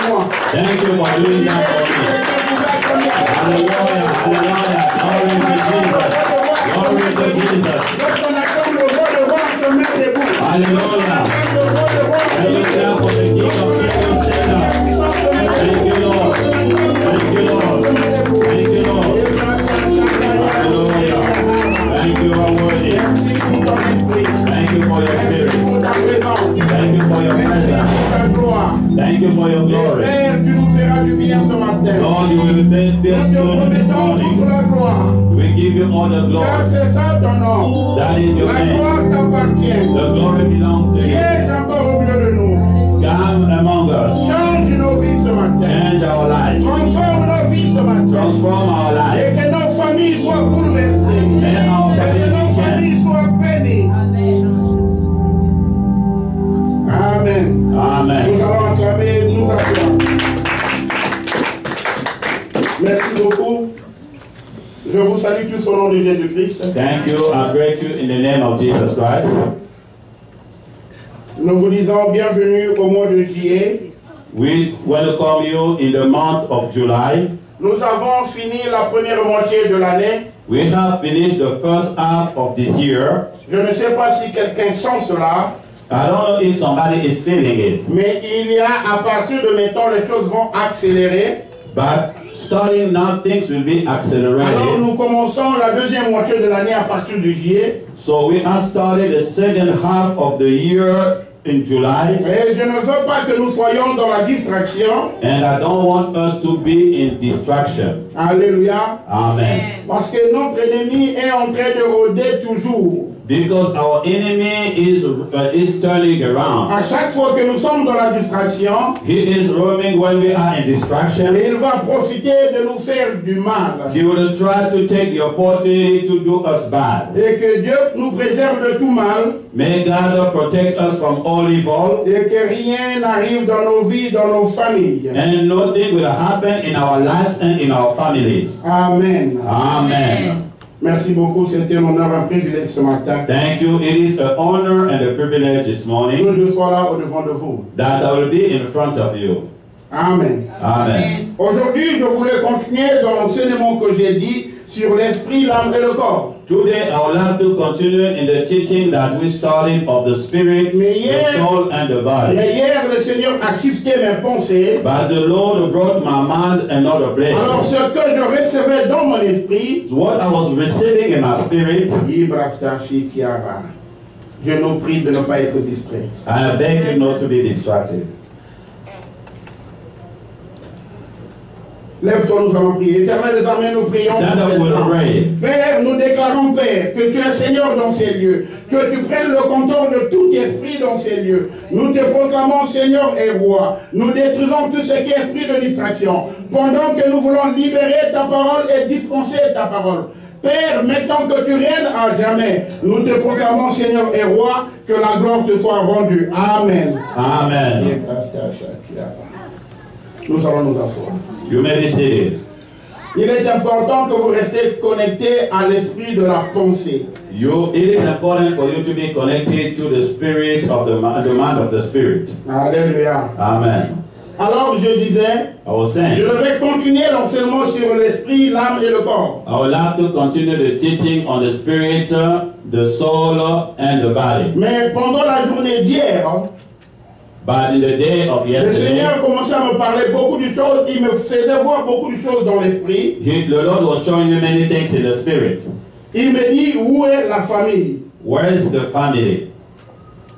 moi. Thank you for doing that for me. Hallelujah, hallelujah. Glory to Jesus. Glory to Jesus. Lorsqu'on attend le roi de roi, on se met debout. Hallelujah. Hallelujah for the King of Kings stand up. Thank you, Lord. Thank you, Lord. Thank you, Lord. Hallelujah. Thank you, our worthy. Thank you for your spirit. Thank you for your presence. Thank you for your glory. Père, tu nous feras du bien ce matin. Lord, you will be this good this morning. We give you all the Car glory. c'est ça ton nom. That is your La name. gloire t'appartient. The glory belongs to you. Siège encore au milieu de nous. Come among us. Change nos vies ce matin. Change our lives. Transforme nos vies ce matin. Transform our lives. Et que nos familles soient bouleversées. Let our Et que nos family change. familles soient bénies. Amen. Amen. Nous allons acclamer, nous acclamons. Merci beaucoup. Je vous salue tous au nom de Jésus-Christ. Thank you. I greet you in the name of Jesus Christ. Nous vous disons bienvenue au mois de juillet. We welcome you in the month of July. Nous avons fini la première moitié de l'année. We have finished the first half of this year. Je ne sais pas si quelqu'un sent cela, I don't know if somebody is feeling it, mais il y a, à partir de maintenant, les choses vont accélérer. but starting now things will be Alors accelerated. nous commençons la deuxième moitié de l'année à partir de juillet. So we have started the second half of the year in July, Et je ne veux pas que nous soyons dans la distraction. and I don't want us to be in distraction. Alléluia. Amen. Parce que notre ennemi est en train de rôder toujours. Because our enemy is turning around. À chaque fois que nous sommes dans la distraction, He is roaming when we are in distraction. il va profiter de nous faire du mal. He will try to take the opportunity to do us bad. Et que Dieu nous préserve de tout mal. May God protect us from all evil, Et que rien n'arrive dans nos vies, dans nos familles. and nothing will happen in our lives and in our families. Amen. Amen. Merci beaucoup. C'était un honneur, un privilège ce matin. Thank you. It is an honor and a privilege this morning Que je sois là au devant de vous. that I will be in front of you. Amen. Amen. Aujourd'hui, je voulais continuer dans l'enseignement que j'ai dit sur l'esprit, l'âme et le corps. Today I would like to continue in the teaching that we started of the spirit, the soul, and the body. Mais hier, le Seigneur a shifté mes pensées. But the Lord brought my mind another place. Alors, ce que je recevais dans mon esprit, What I was receiving in my spirit, je nous prie de ne pas être distrait. I beg you not to be distracted. Lève-toi, nous allons prier. Éternel des armées, nous prions. Stand up with a pray. Père, nous déclarons, Père, que tu es Seigneur dans ces lieux, que tu prennes le contrôle de tout esprit dans ces lieux. Nous te proclamons Seigneur et Roi. Nous détruisons tout ce qui est esprit de distraction. Pendant que nous voulons libérer ta parole et dispenser ta parole. Père, maintenant que tu règnes à jamais, nous te proclamons Seigneur et Roi, que la gloire te soit rendue. Amen. Amen. Nous allons nous asseoir. You may be seated. Il est important que vous restez connectés à l'esprit de la pensée. It is important for you to be connected to the spirit of the mind of the spirit. Alléluia. Amen. Alors je disais, I was je saying, devais continuer l'enseignement sur l'esprit, l'âme et le corps. I would like to continue the teaching on the spirit, the soul, and the body. Mais pendant la journée d'hier, But in the day of le yesterday, Seigneur commençait à me parler beaucoup de choses, il me faisait voir beaucoup de choses dans l'esprit. the Lord was showing you many things in the spirit. Il me dit, où est la famille? Where is the family?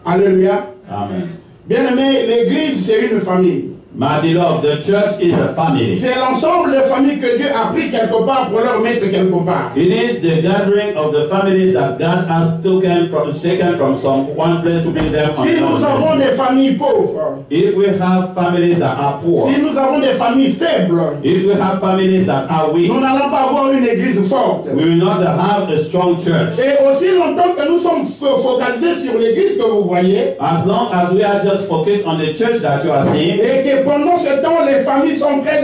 Alléluia. Amen. Bien-aimé, l'église c'est une famille. My beloved, the church is a family. C'est l'ensemble des familles que Dieu a pris quelque part pour leur mettre quelque part. It is the gathering of the families that God has taken from some one place to bring them on Si nous another avons place. des familles pauvres, If we have families that are poor, si nous avons des familles faibles, if we have families that are weak, nous n'allons pas avoir une église forte. we will not have a strong church. Et aussi longtemps que nous sommes focalisés sur l'église que vous voyez, As long as we are just focused on the church that you are seeing, et que pendant ce temps, les familles sont en train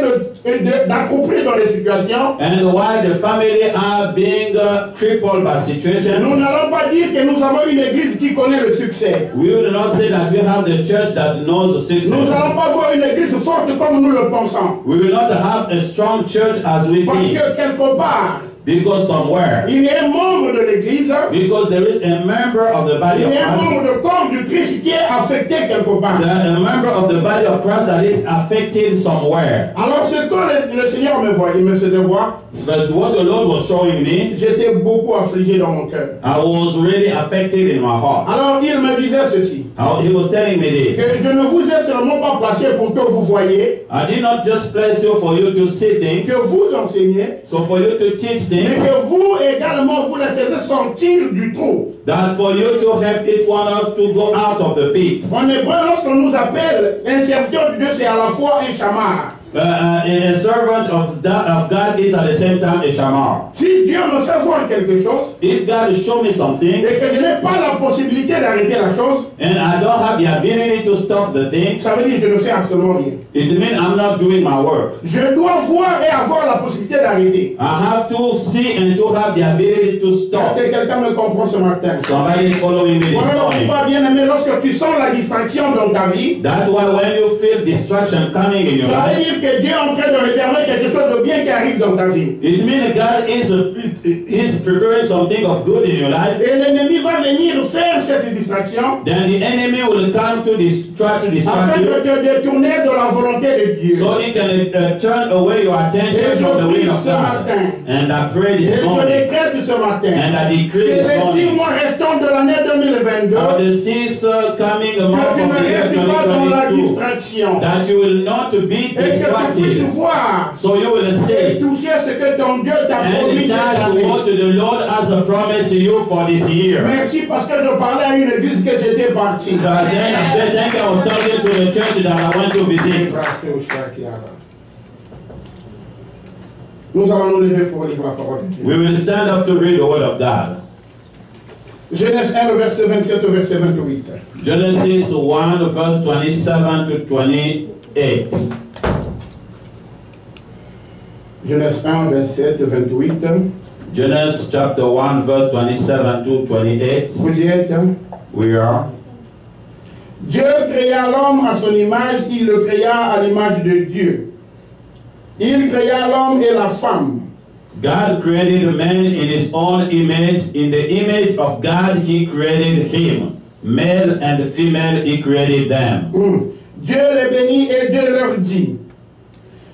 d'accomplir dans les situations. And while the family are being crippled by situation, Nous n'allons pas dire que nous avons une église qui connaît le succès. we will not say that we have the church that knows the success. Nous n'allons pas avoir une église forte comme nous le pensons. We will not have a strong church as we Parce think. que quelque part, Because somewhere, il y a un membre de l'église, because there is a member of the body il of y a un Christ, membre de corps du Christ qui est affecté quelque part. a member of the body of Christ that is affected somewhere. Alors ce que le Seigneur me voit, il me faisait voir, But what the Lord was showing me, j'étais beaucoup affligé dans mon cœur. I was really affected in my heart. Alors il me disait ceci, He was telling me this. que je ne vous ai seulement pas placé pour que vous voyez, I did not just place you for you to see things, que vous enseignez, so for you to teach mais things, que vous également vous les faisiez sortir du trou. that for you to help each one of us to go out of the pit. En hébreu, lorsqu'on nous appelle un serviteur de Dieu, c'est à la fois un chamar. A servant of God is at the same time a shamar. Si Dieu me fait voir quelque chose, If God show me something, et que je n'ai pas la possibilité d'arrêter la chose, and I don't have the ability to stop the thing, ça veut dire que je ne fais absolument rien. it means I'm not doing my work. Je dois voir et avoir la possibilité d'arrêter. I have to see and to have the ability to stop. Est-ce que quelqu'un me comprend ce matin? Somebody is following me this Voilà morning. pourquoi, bien aimé, lorsque tu sens la distraction dans ta vie, That's why when you feel distraction coming in your ça veut life, dire que Dieu est en train de réserver quelque chose de bien qui arrive dans ta vie. it means God is preparing something of good in your life. Et l'ennemi va venir faire cette distraction Then the enemy will come to try to distract afin de you, te détourner de la volonté de Dieu. so he can turn away your attention from the will of God. And I pray Et this je morning, décrète ce matin and I decree que this les 6 morning, mois restants de l'année 2022, of the 6 coming que month tu of ne the year restes pas dans la 2022, distraction. that you will not be Et que tu puisses distracted. voir So you will et say, toucher ce que ton Dieu t'a and promis the cette charge année. what the Lord has a promise to you for this year. Merci parce que je parlais à une église que j'étais parti. Then I was talking to the church that I went to visit. Nous allons nous lever pour lire la parole de Dieu. We will stand up to read the word of God. Genèse 1, le verset 27 au verset 28. Genesis 1, verse 27 to 28. Genèse 1, verset 28. Genesis chapter 1, verse 27 to 28. Vous y êtes? We are. Dieu créa l'homme à son image, il le créa à l'image de Dieu. Il créa l'homme et la femme. God created man in his own image. In the image of God, he created him. Male and female, he created them. Dieu les bénit et Dieu leur dit,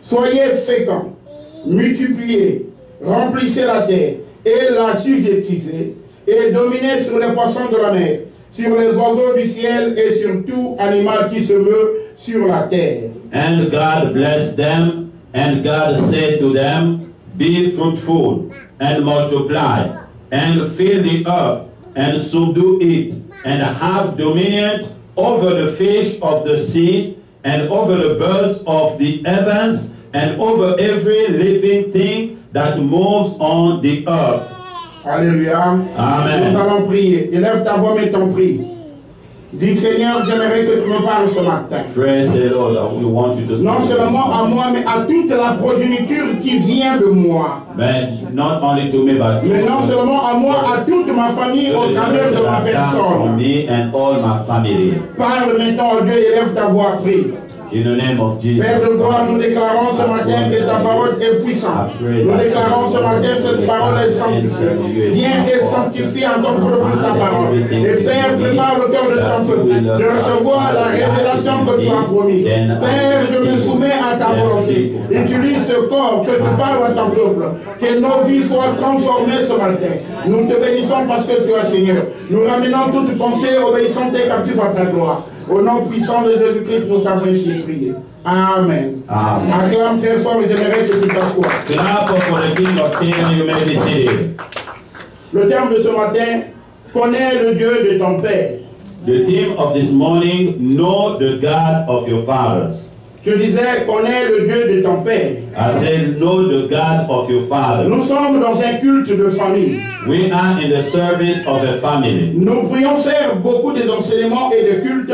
soyez féconds, multipliez, remplissez la terre et la sujétissez et dominez sur les poissons de la mer, sur les oiseaux du ciel et sur tout animal qui se meut sur la terre. And God blessed them, and God said to them, be fruitful and multiply, and fill the earth, and subdue it, and have dominion over the fish of the sea, and over the birds of the heavens, and over every living thing that moves on the earth. Alléluia. Amen. Nous allons prier. Élève ta voix, mais ton prie. Dis Seigneur, j'aimerais que tu me parles ce matin. Praise the Lord. We want you to Non speak. seulement à moi, mais à toute la progéniture qui vient de moi. But not only to me, but Mais non seulement à moi, à toute ma famille au travers de ma from personne. me and all my family. Parle maintenant, Dieu, élève ta voix, prie. In the name of Jesus. Père de gloire, nous déclarons ce matin que ta parole est puissante. Nous déclarons ce matin que cette parole est sanctifiée. Viens et sanctifie en ton nom de ta parole. Et Père, prépare le cœur de ton peuple de recevoir la révélation que tu as promis. Père, je me soumets à ta volonté. Utilise ce corps que tu parles à ton peuple. Que nos vies soient transformées ce matin. Nous te bénissons parce que tu es Seigneur. Nous ramenons toute pensée obéissante et captive à ta gloire. Au nom puissant de Jésus-Christ, nous t'avons ainsi prié. Amen. Amen. Acclame très fort et j'aimerais que tu t'assoies. Clap for the King of Kings, you may be seated. Le terme de ce matin, connais le Dieu de ton Père. The theme of this morning, know the God of your fathers. Je disais, connais le Dieu de ton Père. I said, know the God of your father. Nous sommes dans un culte de famille. We are in the service of a family. Nous pourrions faire beaucoup des enseignements et de cultes.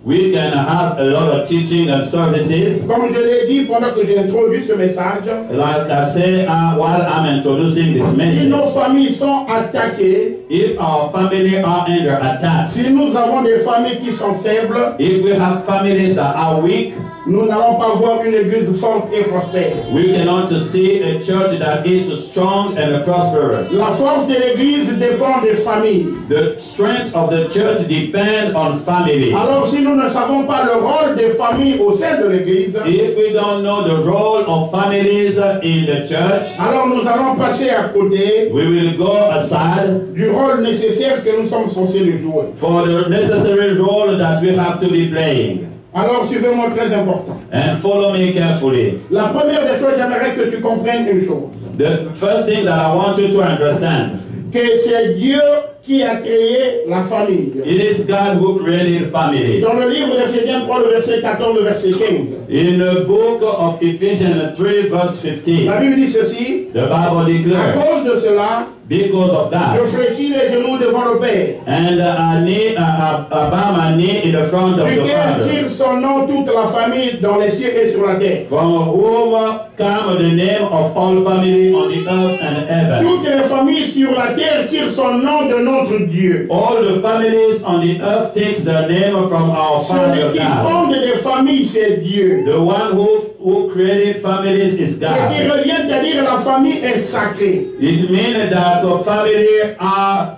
We can have a lot of teaching and services. Comme je l'ai dit pendant que j'ai introduit ce message, Like I say while I'm introducing this si message, nos familles sont attaquées, if our family are under attack, si nous avons des familles qui sont faibles, if we have families that are weak, nous n'allons pas voir une église forte et prospère. we cannot see a church that is strong and prosperous. La force de l'église dépend des familles. The strength of the church depends on family. Alors si nous ne savons pas le rôle des familles au sein de l'église, If we don't know the role of families in the church, alors nous allons passer à côté we will go aside du rôle nécessaire que nous sommes censés de jouer. for the necessary role that we have to be playing. Alors suivez-moi, très important. And follow me carefully. La première des choses, j'aimerais que tu comprennes une chose. The first thing that I want you to understand, Que c'est Dieu qui a créé la famille. it is God who created family. Dans le livre d'Éphésiens 3, le verset 14, le verset 15, In the book of Ephesians 3 verse 15, la Bible dit ceci: the Bible à declares, cause de cela, because of je that, fléchis les genoux devant le Père, and I bow my knee in the front of the duquel Father, tire son nom toute la famille dans les cieux et sur la terre. from whom come the name of all family on the earth and heaven. Toutes les familles sur la terre tirent son nom de notre Dieu. All the families on the earth takes the name from our Celui Father qui God. fonde des familles, c'est Dieu. The one who created families is Ce qui God. revient à dire la famille est sacrée. It means that the family are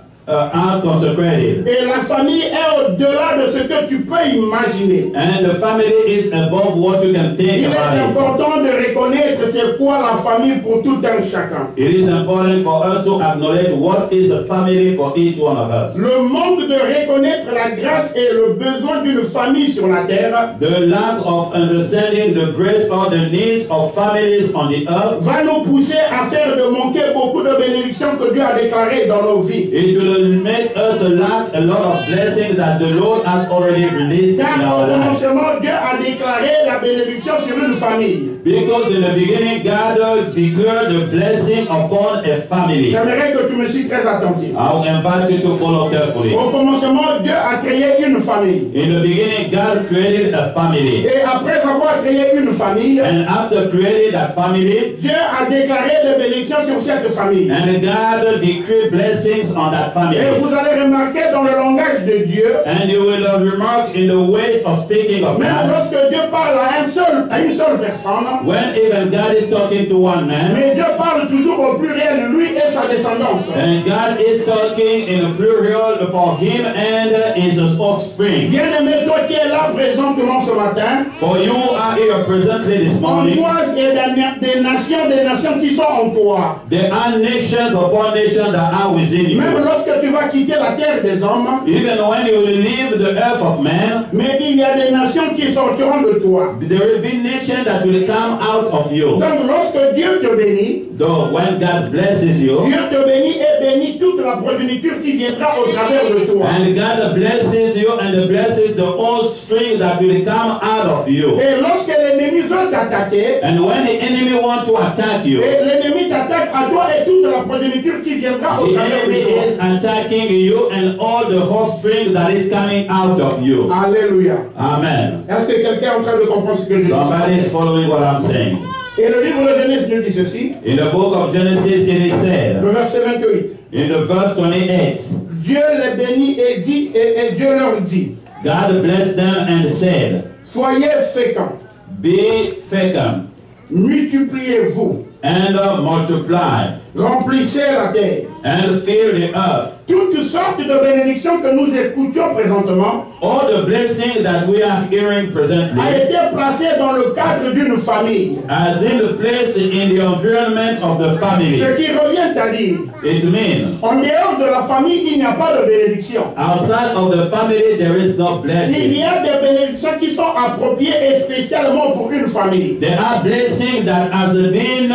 consecrated. Et la famille est au-delà de ce que tu peux imaginer. And the family is above what you can think Il est about it. important de reconnaître c'est quoi la famille pour tout un chacun. It is important for us to acknowledge what is a family for each one of us. Le manque de reconnaître la grâce et le besoin d'une famille sur la terre The lack of understanding the grace or the needs of families on the earth, va nous pousser à faire de manquer beaucoup de bénédictions que Dieu a déclarées dans nos vies. it will make us lack a lot of blessings that the Lord has already released in Car our au lives. commencement, Dieu a déclaré la bénédiction sur une famille. Because in the beginning, God declared the blessing upon a family. J'aimerais que tu me suives très attentif. I will invite you to follow carefully. Au commencement, Dieu a créé une famille. In the beginning, God created a family. Et après avoir créé une famille, And after creating that family, Dieu a déclaré des bénédictions sur cette famille. and God decreed blessings on that Et family. vous allez remarquer dans le langage de Dieu, And you will remark in the way of speaking of même God, lorsque Dieu parle à une seule personne, when even God is talking to one man, mais Dieu parle toujours au pluriel, lui et sa descendance. and God is talking in a plural for him and his offspring. Bien-aimé, toi qui es là présentement ce matin, For you are here presently this en morning. toi, il y a des nations qui sont en toi. There are nations upon nations that are within you. Même lorsque tu vas quitter la terre des hommes, Even when you will leave the earth of man, mais il y a des nations qui sortiront de toi. there will be nations that will come out of you. Donc lorsque Dieu te bénit, Though when God blesses you, Dieu te bénit et bénit toute la progéniture qui viendra au travers de toi. and God blesses you and blesses the offspring that will come out of you. Et lorsque l'ennemi veut t'attaquer, And when the enemy wants to attack you, et l'ennemi t'attaque à toi et toute la progéniture qui viendra au the travers enemy de toi. is attacking you and all the offspring that is coming out of you. Alléluia. Amen. Est-ce que quelqu'un est en train de comprendre ce que je dis? Somebody is following what I'm saying. Et le livre de Genèse nous dit ceci, In the book of Genesis, it is said, le verset 28. in the verse 28, Dieu les bénit et dit, et Dieu leur dit, God blessed them and said, soyez féconds, be fecund multipliez-vous, and multiply remplissez la terre. and fill the earth. Toutes sortes de bénédictions que nous écoutions présentement All the blessings that we are hearing presently a été placées dans le cadre d'une famille. has been placed in the environment of the family. Ce qui revient à dire, It means en dehors de la famille, il n'y a pas de bénédiction. outside of the family there is no Il blessing. y a des bénédictions qui sont appropriées et spécialement pour une famille. There are blessings that has been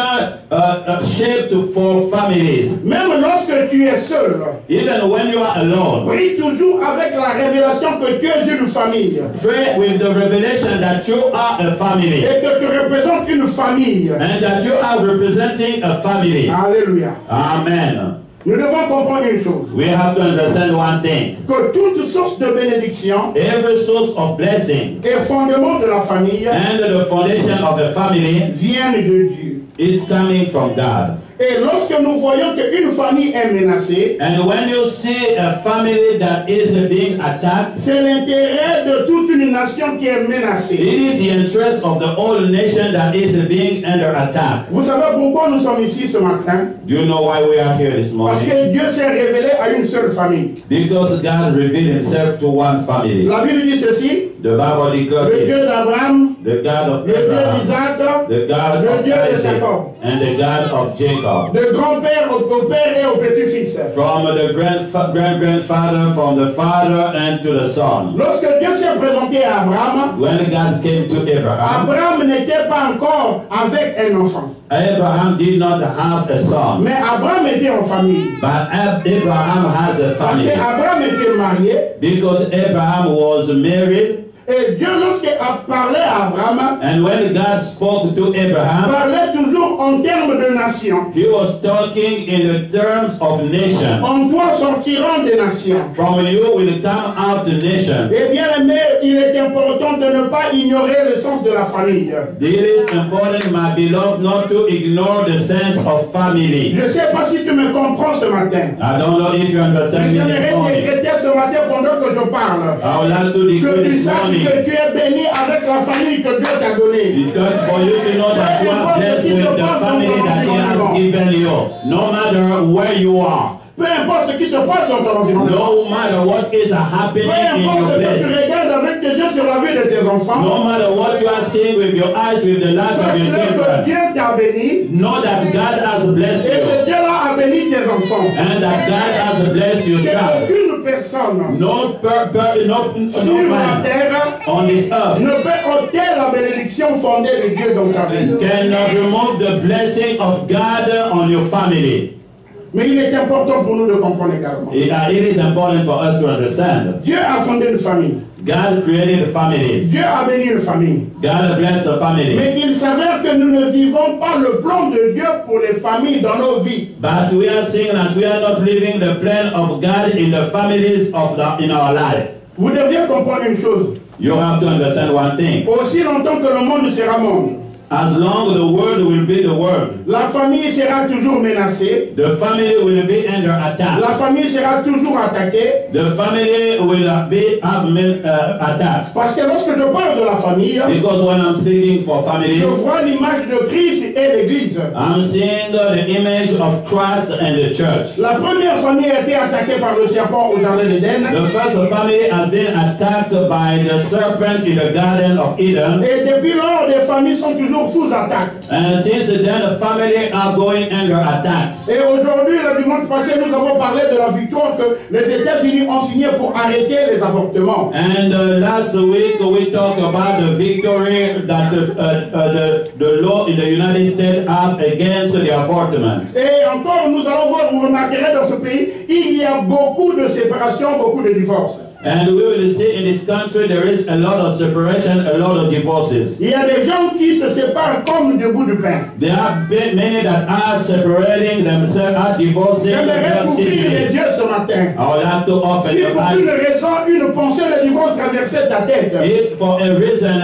shaped for families. Même lorsque tu es seul, Even when you are alone, prie toujours avec la révélation que tu es une famille pray with the revelation that you are a family et que tu représentes une famille. and that you are representing a family. Alléluia. Amen. Nous devons comprendre une chose. We have to understand one thing. Que toute source de bénédiction Every source of blessing et fondement de la famille and the foundation of a family viennent de Dieu. is coming from God. Et lorsque nous voyons qu'une famille est menacée, And when you see a family that is being attacked, c'est l'intérêt de toute une nation qui est it menacée. is the interest of the whole nation that is being under attack. Vous savez pourquoi nous sommes ici ce matin? Do you know why we are here this Parce morning? que Dieu s'est révélé à une seule famille. Because God revealed himself to one family. La Bible dit ceci, The Bible declares le Dieu it. d'Abraham, The God of le Dieu Abraham, d'Isaac, the God le of Dieu de Isaac, Jacob, and the God of Jacob. de grand-père au père et au petit-fils. From the great-grandfather, from the father and to the son. Lorsque Dieu s'est présenté à Abraham, When God came to Abraham, Abraham n'était pas encore avec un enfant. Abraham did not have a son. Mais Abraham était en famille. But Abraham has a Parce family. qu'Abraham était marié. Because Abraham was married. Et Dieu, lorsqu'il a parlé à Abraham, And when God spoke to Abraham, parlait toujours en termes de nation. he was talking in the terms of nation. En toi sortiront des nations. From you will come out a nation. Et bien aimé, il est important de ne pas ignorer le sens de la famille. It is important, my beloved, not to ignore the sense of family. Je ne sais pas si tu me comprends ce matin. I don't know if you understand me this J'aimerais morning. décréter ce matin pendant que je parle. I would like to declare Que tu this saches morning. que tu es béni avec la famille que Dieu t'a donnée. Because for you to know that you are blessed with the family that he has given you, no matter where you are, Peu importe ce qui se passe dans ton environnement. no matter what is happening Peu in importe your ce que tu place, regardes avec tes yeux sur la vie de tes enfants. no matter what you are seeing with your eyes, with the lives of your Sache que children, Dieu t'a béni. know that God has blessed Et you, ce Dieu-là a béni tes enfants. and that God has blessed your child. Qu'aucune personne No sur la man terre on this earth ne peut ôter la bénédiction fondée de Dieu dans ta vie. can remove the blessing of God on your family. Mais il est important pour nous de comprendre également. It is important for us to understand. Dieu a fondé une famille. God created families. Dieu a béni une famille. God blessed the family. Mais il s'avère que nous ne vivons pas le plan de Dieu pour les familles dans nos vies. But we are seeing that we are not living the plan of God in the families in our life. Vous deviez comprendre une chose. You have to understand one thing. Aussi longtemps que le monde sera monde, As long as the world will be the world, la famille sera toujours menacée. the family will be under attack. La famille sera toujours attaquée. The family will have attacks. Parce que lorsque je parle de la famille, Because when I'm speaking for je families, vois l'image de Christ et l'Église. I'm seeing the image of Christ and the church. La première famille a été attaquée par le serpent au jardin d'Éden. The first family has been attacked by the serpent in the Garden of Eden. Et depuis lors, les familles sont toujours sous attaque. And since then, the family are going under attacks. Et aujourd'hui, le dimanche passé, nous avons parlé de la victoire que les États-Unis ont signée pour arrêter les avortements. And last week, we talked about the victory that the law in the United States have against the abortement. Et encore, nous allons voir, vous remarquerez dans ce pays, il y a beaucoup de séparations, beaucoup de divorces. And we will see in this country there is a lot of separation, a lot of divorces. Il y a des gens qui se séparent comme du bout du pain. There have been many that are separating themselves, are divorcing J'aimerais just ouvrir les easily. yeux ce matin. I would like to open Si your pour eyes. une raison, une pensée de divorce traversait ta tête, If for a reason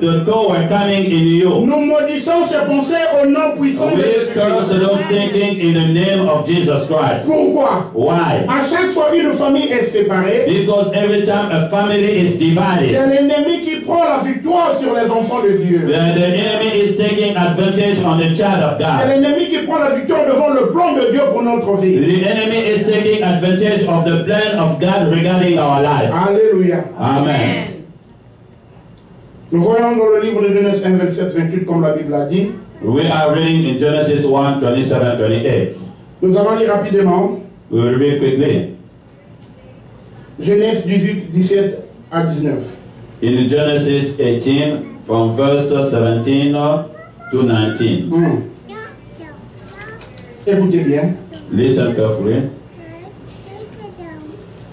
the thought were coming in you, nous maudissons ces pensées au nom puissant de we curse Jésus. those thinking in the name of Jesus Christ. Pourquoi? Why? À chaque fois une famille est séparée, Because every time a family is divided, c'est l'ennemi qui prend la victoire sur les enfants de Dieu. the enemy is taking advantage on the child of C'est God. l'ennemi qui prend la victoire devant le plan de Dieu pour notre vie. The enemy is taking advantage of the plan of God regarding our life. Alléluia. Amen. Nous voyons dans le livre de Genèse 1, 27, 28, comme la Bible a dit. We are reading in Genesis 1, 27, 28. Nous allons lire rapidement. We will read quickly. Genèse 18, 17 à 19. In Genesis 18, from verse 17 to 19. Écoutez bien. Listen carefully.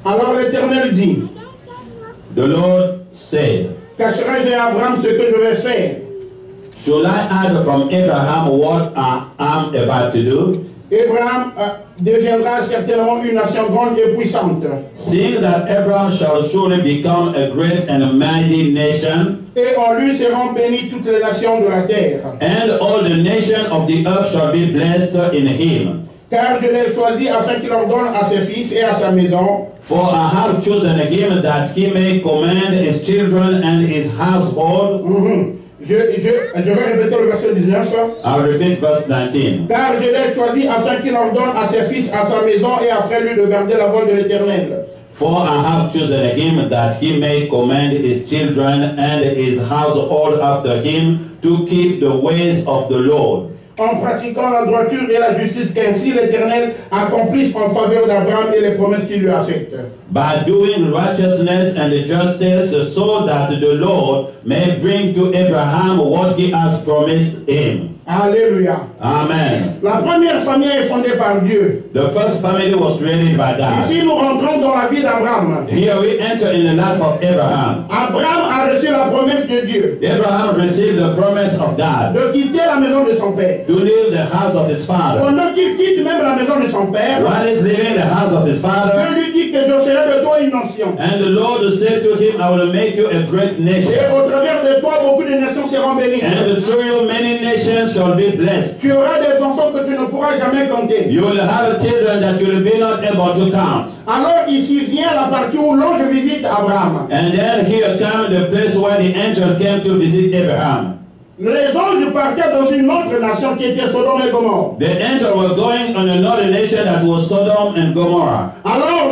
Alors l'Éternel dit, The Lord said, cacherai-je à Abraham ce que je vais faire? Shall I hide from Abraham what I am about to do? Abraham deviendra certainement une nation grande et puissante. Seeing that Abraham shall surely become a great and a mighty nation, Et en lui seront bénies toutes les nations de la terre. and all the nations of the earth shall be blessed in him. Car je l'ai choisi afin qu'il ordonne à ses fils et à sa maison For I have chosen him that he may command his children and his household. Je vais répéter le verset 19. I'll repeat verse 19. Car je l'ai choisi afin qu'il ordonne à ses fils, à sa maison et après lui de garder la voie de l'Éternel. For I have chosen him that he may command his children and his household after him to keep the ways of the Lord, En pratiquant la droiture et la justice, qu'ainsi l'Éternel accomplisse en faveur d'Abraham et les promesses qu'il lui a faites. by doing righteousness and justice, so that the Lord may bring to Abraham what he has promised him. Alléluia. Amen. La première famille est fondée par Dieu. The first family was created by God. Ici, nous rentrons dans la vie d'Abraham. Here we enter in the life of Abraham. Abraham a reçu la promesse de Dieu Abraham received the promise of God de quitter la maison de son père. to leave the house of his father. Pendant qu'il quitte même la maison de son père, While he's leaving the house of his father, Dieu lui dit que je ferai de toi une nation. and the Lord said to him, I will make you a great Et nation, au travers de toi, beaucoup de nations seront bénies. and through you many nations shall be blessed. Tu auras des enfants que tu ne pourras jamais compter. You will have children that you will be not able to count. Alors ici vient la partie où l'ange visite Abraham. And then here comes the place where the angel came to visit Abraham. Les anges partaient dans une autre nation qui était Sodome et Gomorrhe. The angel was going on another nation that was Sodom and Gomorrah. Alors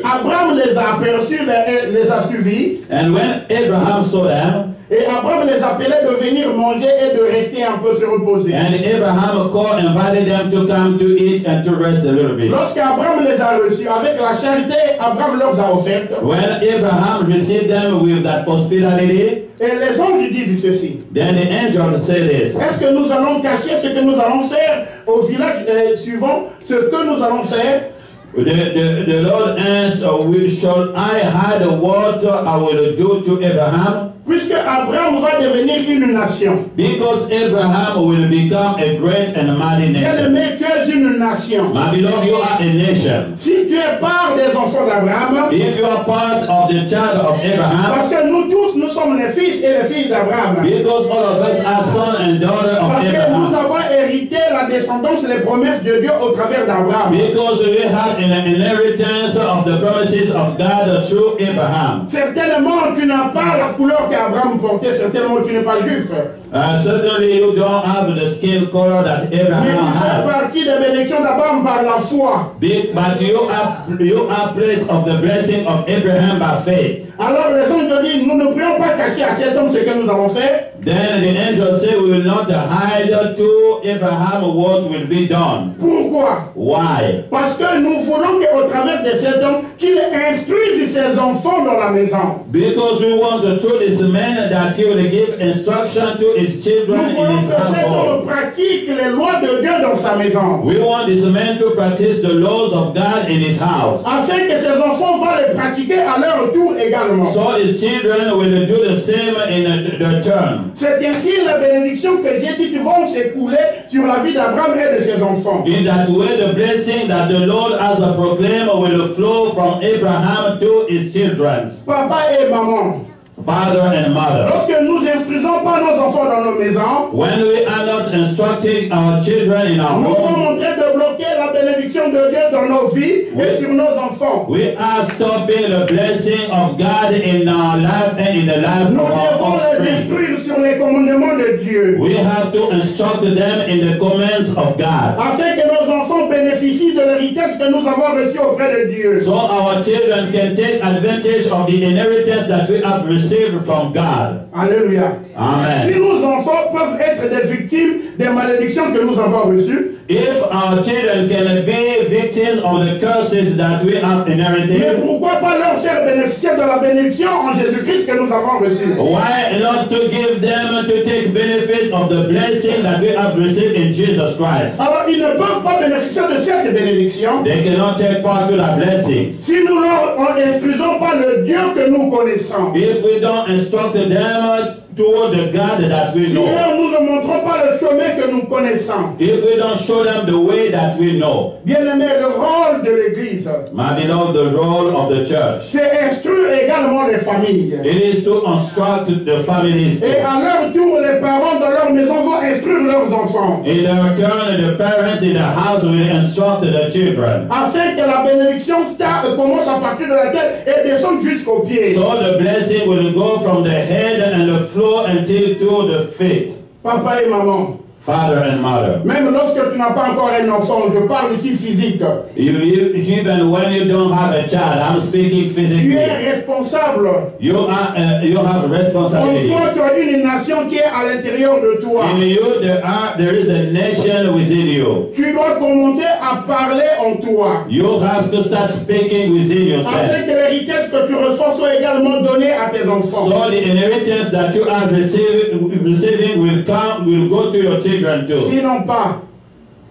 Abraham les a aperçus, les a suivis, And when Abraham saw them, et Abraham les appelait de venir manger et de rester un peu se reposer. and Abraham called, invited them to come to eat and to rest a little bit. Lorsqu'Abraham les a reçus, avec la charité, Abraham leur a offert. When Abraham received them with that hospitality, Et les anges disent ceci. then the angel said this. Est-ce que nous allons cacher ce que nous allons faire au village suivant? Ce que nous allons faire? The Lord answered, shall I hide what I will do to Abraham? Puisque Abraham va devenir une nation. Because Abraham will become a great and mighty nation. Bien-aimé, tu es une nation. My beloved, you are a nation. Si tu es part des enfants d'Abraham, If you are part of the child of Abraham, parce que nous tous, nous sommes les fils et les filles d'Abraham. because all of us are son and daughter of Parce que nous Abraham, avons hérité la descendance, les promesses de Dieu au travers d'Abraham. because we have an inheritance of the promises of God through Abraham. Certainement, tu n'as pas la couleur qu'Abraham portait. Certainement, tu n'es pas juif. Certainly you don't have the skin color that Mais Abraham tu fais has. partie des bénédictions d'Abraham par la foi. But you are place of the blessing of Abraham by faith. Alors les anges disent, nous ne pourrions pas cacher à cet homme ce que nous avons fait. Then the angel said, we will not hide to Abraham what will be done. Pourquoi? Why? Parce que nous voulons qu'au travers de cet homme, qu'il instruise ses enfants dans la maison. Because we want through this man that he will give instruction to his Nous children in voulons his que cet household. homme pratique les lois de Dieu dans sa maison. We want this man to practice the laws of God in his house. Afin que ses enfants vont les pratiquer à leur tour également. So his children will do the same in the turn. C'est ainsi les bénédictions que j'ai dites vont s'écouler sur la vie d'Abraham et de ses enfants. In that way, the blessing that the Lord has proclaimed will flow from Abraham to his children, Papa et maman, father and mother. lorsque nous instruisons pas nos enfants dans nos maisons, When we are not instructing our children in our nous sommes home, en train de bloquer la bénédiction de Dieu dans nos vies et sur nos enfants. we are stopping the blessing of God in our life and in the life Nous of our devons les offspring. instruire sur les commandements de Dieu, We have to instruct them in the commands of God, afin que nos enfants bénéficient de l'héritage que nous avons reçu auprès de Dieu. so our children can take advantage of the inheritance that we have received from God. Alléluia. Si Amen. nos enfants peuvent être des victimes des malédictions que nous avons reçues, If our children can be victims of the curses that we have mais inherited, pourquoi pas leur faire bénéficier de la bénédiction en Jésus-Christ que nous avons reçue? why not to give them to take benefit of the blessing that we have received in Jesus Christ? Alors, ils ne peuvent pas bénéficier de cette bénédiction They cannot take part to the blessings si nous leur instruisons pas le Dieu que nous connaissons. if we don't instruct them toward the God that we Si know. nous ne montrons pas le chemin que nous connaissons, If we don't show them the way that we know, bien-aimé, le rôle de l'Église, my beloved, the role of the church, c'est instruire également les familles. it is to instruct the families. Et à leur tour, les parents dans leur maison vont instruire leurs enfants, In their turn, the parents in the house will instruct the children. afin que la bénédiction commence à partir de la tête et descende jusqu'aux pieds. So the blessing will go from the head and the floor until to the feet. Papa et maman, Father and mother. même lorsque tu n'as pas encore un enfant, je parle ici physique, Even when you don't have a child, I'm speaking tu physically. es responsable. You have En responsibility. toi, tu as une nation qui est à l'intérieur de toi. In you, there is a nation within you. Tu dois commencer à parler en toi, You have to start speaking within yourself. afin que l'héritage que tu reçois soit également donné à tes enfants. So the inheritance that you are receiving will go to your children too. Sinon pas,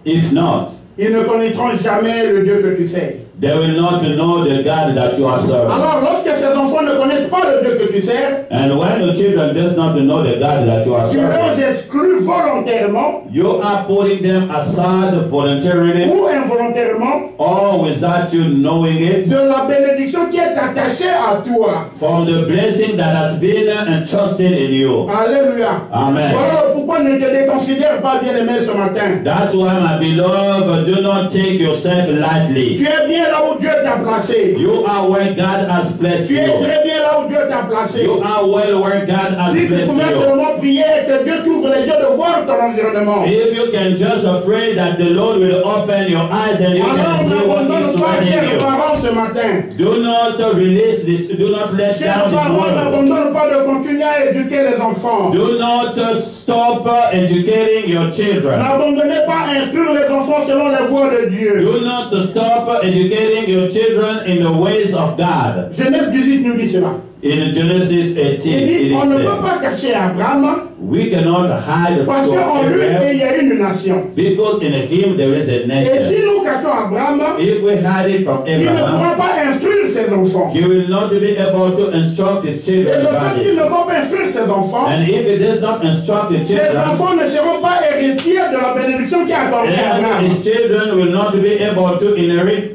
If not, ils ne connaîtront jamais le Dieu que tu sais. they will not know the God that you are serving. Alors, lorsque ces enfants ne connaissent pas le Dieu que tu sers, And when your children does not know the God that you are tu leur serving, exclus volontairement you are putting them aside voluntarily ou involontairement or without you knowing it de la bénédiction qui est attachée à toi. from the blessing that has been entrusted in you. Alléluia. Amen. Voilà pourquoi ne te déconsidère pas, bien-aimé, ce matin. That's why, my beloved, do not take yourself lightly. Tu es bien là où Dieu t'a placé. You are where God has placed Tu es you. très bien là où Dieu t'a placé. You are well where God has Si tu placed pouvais you. seulement prier et que Dieu t'ouvre les yeux de voir ton environnement. If you can just pray that the Lord will open your eyes and you Alors, can see what n'abandonne is pas, surrounding chers you. parents, ce matin. Do not release this. Do not let Chers down this parents, word. n'abandonne pas de continuer à éduquer les enfants. Do not stop educating your children. N'abandonnez pas à instruire les enfants selon les voies de Dieu. Do not stop educating your children in the ways of God. Genèse 18 nous dit cela. In Genesis 18, Il dit, it on is ne said, peut pas cacher Abraham we cannot hide parce from qu'en lui, Abraham il y a une nation. because in him there is a Et nation. si nous cachons Abraham, If we hide it from il ne pourra Abraham, pas instruire ses enfants. he will not be able to instruct his Et children le about fait qu'il it. ne va pas instruire ses enfants, And if he does not instruct his ses children, enfants ne seront pas héritiers de la bénédiction qui est accordée à and Abraham. his children will not be able to inherit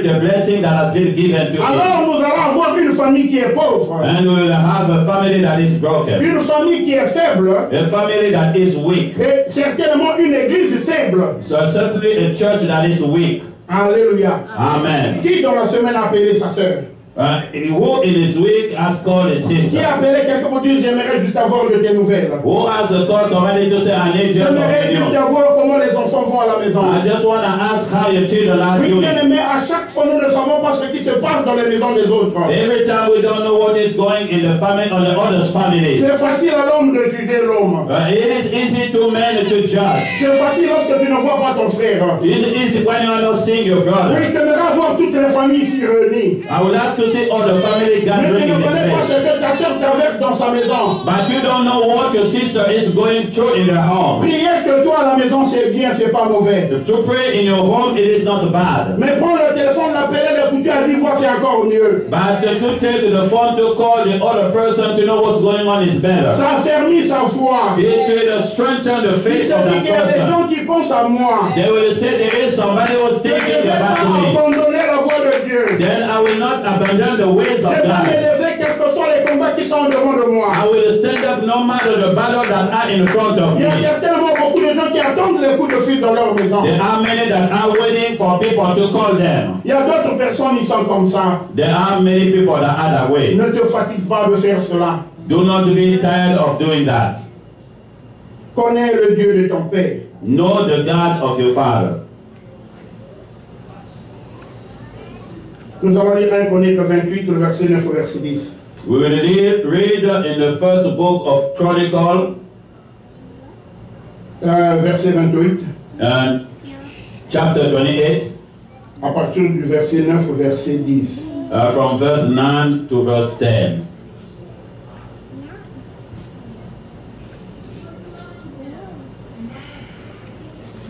the blessing that has been given to him. Alors nous allons avoir une famille qui est pauvre, And we will have a family that is broken, une famille qui est faible, a family that is weak. et certainement une église faible. So certainly a church that is weak. Alléluia. Amen. Qui dans la semaine a appelé sa sœur? Who in his week has called his Qui sister? a appelé quelqu'un pour dire j'aimerais juste avoir de tes nouvelles? Who has called somebody to say, I need just J'aimerais juste something new? savoir comment les enfants vont à la maison. I just want to ask how your children are Oui, doing. bien aimé, à chaque fois nous ne savons pas ce qui se passe dans les maisons des autres. Every time we don't know what is going in the family on the other's family. C'est facile à l'homme de juger l'homme. It is easy to men to judge. C'est facile lorsque tu ne vois pas ton frère. It is easy when you are not seeing your brother. Oui, tu aimerais voir toutes les familles ici réunies. I would like to see all the family Mais tu gathering ne in this connais pas ce place. que ta soeur traverse dans sa maison. But you don't know what your sister is going through in their home. Prier que toi à la maison c'est bien, c'est pas mauvais. To pray in your home, it is not bad. Mais prendre le téléphone, l'appeler, l'écouter à vive voix, c'est encore mieux. But to take the phone to call the other person to know what's going on is better. Ça affermit sa foi. It will strengthen the Il faith se of dit that qu'il y a des person. gens qui pensent à moi. They will say there is somebody who's Je ne thinking vais pas about me. abandonner la voie de Dieu. Then I will not abandon the ways Je of vais God. m'élever quels que soient les combats qui sont devant de moi. I will stand up no matter the battle that are in front of Il y me. a certainement beaucoup de gens qui attendent les coups de fil dans leur maison. There are many that are waiting for people to call them. Il y a d'autres personnes qui sont comme ça. There are many people that are that way. Ne te fatigue pas de faire cela. Do not be tired of doing that. Connais le Dieu de ton Père. Know the God of your Father. Nous allons lire 1 Chronique 28, le verset 9 au verset 10. We will read in the first book of Chronicle, Verset 28, chapter 28, à partir du verset 9 au verset 10. from verse 9 to verse 10.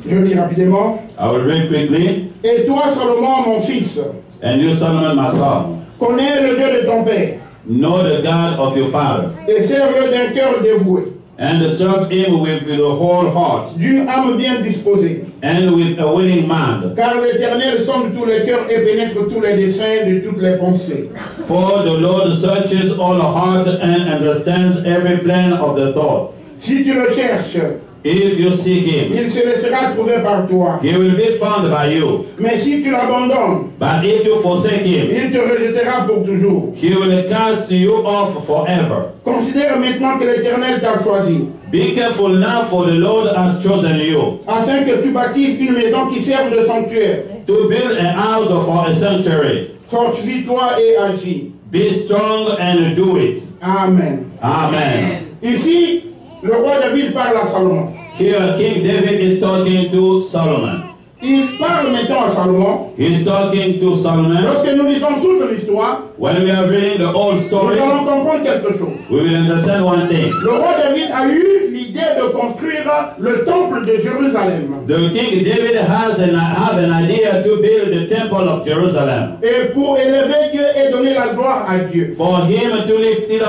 Je lis rapidement. I will read quickly. Et toi, Salomon, mon fils, And you, Solomon, my son, connais le Dieu de ton Père. know the God of your father, et serve-le d'un cœur dévoué, and serve him with the whole heart, d'une âme bien disposée. and with a willing mind. Car l'Éternel sonde tous les cœurs et pénètre tous les desseins de toutes les pensées. For the Lord searches all the heart and understands every plan of the thought. Si tu le cherches, If you seek him, il se laissera trouver par toi. he will be found by you. Mais si tu l'abandonnes, But if you forsake him, il te rejettera pour toujours. he will cast you off forever. Considère maintenant que l'Éternel t'a choisi, Be careful now, for the Lord has chosen you afin que tu bâtisses une maison qui serve de sanctuaire. to build a house for a sanctuary. Fortifie-toi et agis. Be strong and do it. Amen. Amen. Ici, le roi David parle à Salomon. Here, King David is talking to Solomon. Il parle maintenant à Salomon. He's talking to Solomon. Lorsque nous lisons toute l'histoire, When we are reading the whole nous story, allons comprendre quelque chose. we will understand one thing. Le roi David a eu l'idée de construire le temple de Jérusalem. The King David have an idea to build the temple of Jerusalem. Et pour élever Dieu et donner la gloire à Dieu. For him to lift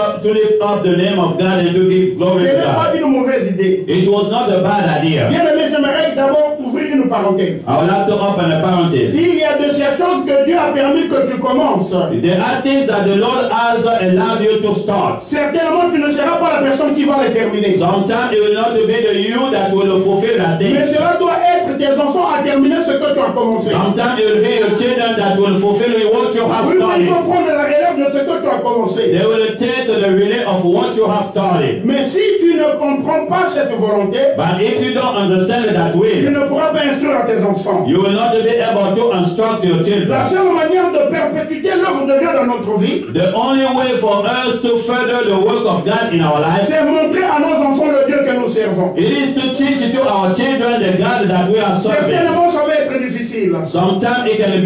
up the name of God and to give glory Ce to n'est pas God. une mauvaise idée. It was not a bad idea. Bien aimé, j'aimerais d'abord ouvrir une parenthèse. I would like to open a parenthesis. Il y a de ces choses que Dieu a permis que tu commences. There are things that the Lord has allowed you to start. Certainement, tu ne seras pas la personne qui va les terminer. Sometimes it will not be the you that will fulfill that thing. Mais cela doit être tes enfants à terminer ce que tu as commencé. Sometimes it will be your children that will fulfill what you have Oui, mais il faut started. prendre la relève de ce que tu as commencé. They will take the relay of what you have started. Mais si tu ne comprends pas cette volonté, But if you don't understand that tu will, ne pourras pas instruire à tes enfants. you will not be able to instruct your La children. seule manière de perpétuer l'œuvre de Dieu dans notre vie, The only way for us to further the work of God in our lives, c'est montrer à nos enfants le Dieu que nous servons. it is to teach to our children the God that we are serving. Certainement, ça va être difficile. Sometimes it can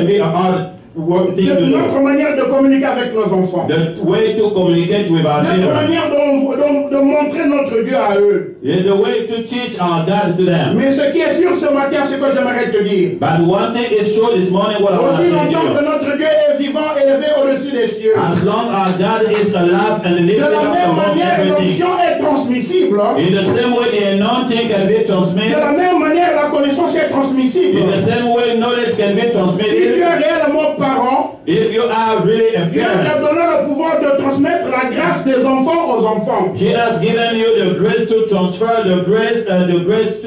be a hard work thing C'est to notre do. manière de communiquer avec nos enfants. The way to communicate with our Notre children manière de montrer notre Dieu à eux. is the way to teach our God to them. Mais ce qui est sûr ce matin, c'est que j'aimerais te dire. But one thing is true this morning, what I want to Aussi say longtemps to que you. notre Dieu est vivant, élevé au-dessus des cieux. As long as God is alive and De lifted la up même above manière, everything, l'onction est transmissible. in the same way the anointing can be De transmitted, la même manière, la connaissance est transmissible. in the same way knowledge can be Si tu transmitted. es réellement parent, If you are really a Dieu t'a parent, donné le pouvoir de transmettre la grâce des enfants aux enfants. He has given you the grace to transfer the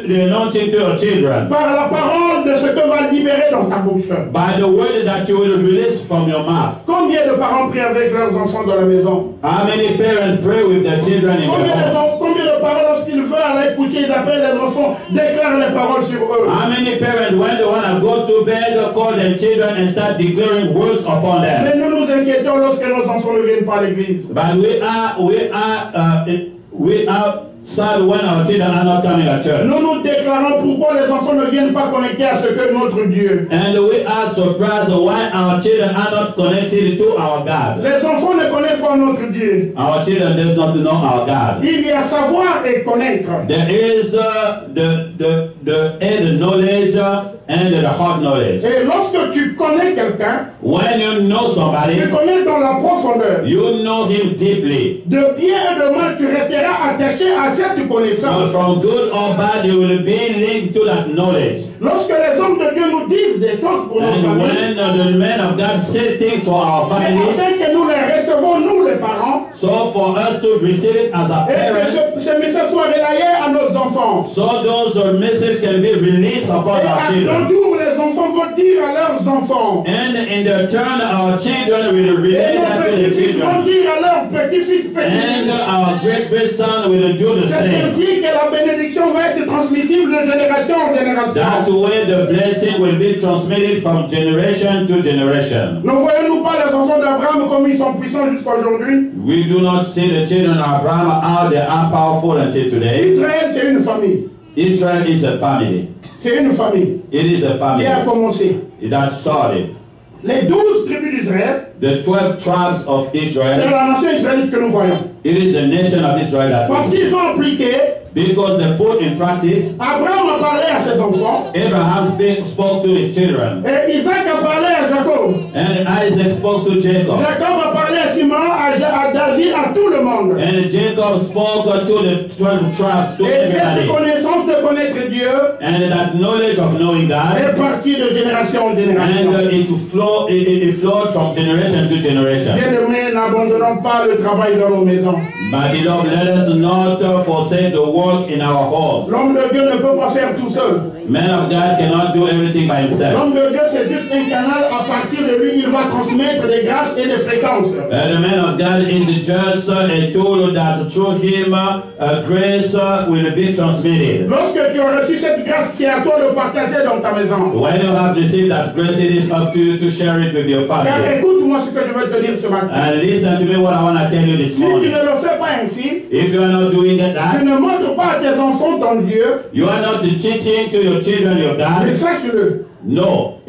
anointing to your children Par la parole de ce que va libérer dans ta bouche. by the word that you will release from your mouth. Combien de parents prient avec leurs enfants dans la maison? How many parents pray with their children in their home? Combien de parents, lorsqu'ils veulent aller coucher, ils appellent les enfants, déclarent les paroles sur eux? How many parents, when they want to go to bed, call their children and start declaring words upon them? Mais nous nous inquiétons lorsque nos enfants ne viennent pas à l'église. But we are sad when our children are not coming at church. Nous nous déclarons pourquoi les enfants ne viennent pas connecter à ce que notre Dieu. And we are surprised why our children are not connected to our God. Les enfants ne connaissent pas notre Dieu. Our children does not know our God. Il y a savoir et connaître. There is the head knowledge and the heart knowledge. Et lorsque tu connais quelqu'un, When you know tu somebody, connais dans la profondeur. you know him deeply. De bien et de mal, tu resteras attaché à cette So connaissance. from good or bad, you will be linked to that knowledge. Lorsque les hommes de Dieu nous disent des choses pour nos And familles, when the men of God say things for our c'est family, afin que nous les recevons, nous les parents, so for us to receive it as a et parent, que ce message soit relayé à nos enfants. so those messages can be released upon Et our à ton children. tour, les enfants vont dire à leurs enfants. And in their turn, our children will Et relay that nos to their petits-fils vont children. dire à leurs petits-fils, And petits-fils. our great son will do the C'est same. ainsi que la bénédiction va être transmissible de génération en That génération. way the blessing will be transmitted from generation to generation. Ne voyons-nous pas les enfants d'Abraham comme ils sont puissants jusqu'à aujourd'hui? We do not see the children of Abraham how they are powerful until today. Israël, c'est une famille. Israel is a family. C'est une famille It is a qui family a commencé. that started. Les 12 tribus d'Israël, The 12 tribes of c'est Israel, la nation israélite que nous voyons. it is the nation of Israel that Parce we see. qu'ils ont appliqué, Because they put in practice, Abraham a parlé à ses enfants, Abraham spoke to his children. et Isaac a parlé à Jacob. And Isaac spoke to Jacob. Jacob a parlé à Simon, à David, à tout le monde. And Jacob spoke to the 12 tribes, to Et cette everybody. connaissance de connaître Dieu And that knowledge of knowing God, est partie de génération en génération. and it flowed from generation to generation. Bien-aimés, n'abandonnons pas le travail dans nos maisons. My beloved, let us not forsake the work in our homes. L'homme de Dieu ne peut pas faire tout seul. Man of God cannot do everything by himself. L'homme de Dieu, c'est juste un canal. À partir de lui, il va transmettre des grâces et des fréquences. The man of God is just a tool that through him grace will be transmitted. Lorsque tu as reçu cette grâce, c'est à toi de partager dans ta maison. When you have received that grace, it is up to you to share it with your Car family. écoute-moi ce que je veux te dire ce matin. And listen to me what I want to tell you this Si tu morning. ne le fais pas ainsi, If you are not doing tu that, ne montres pas à tes enfants ton Dieu, you are not teaching to your children your mais God. sache-le, No,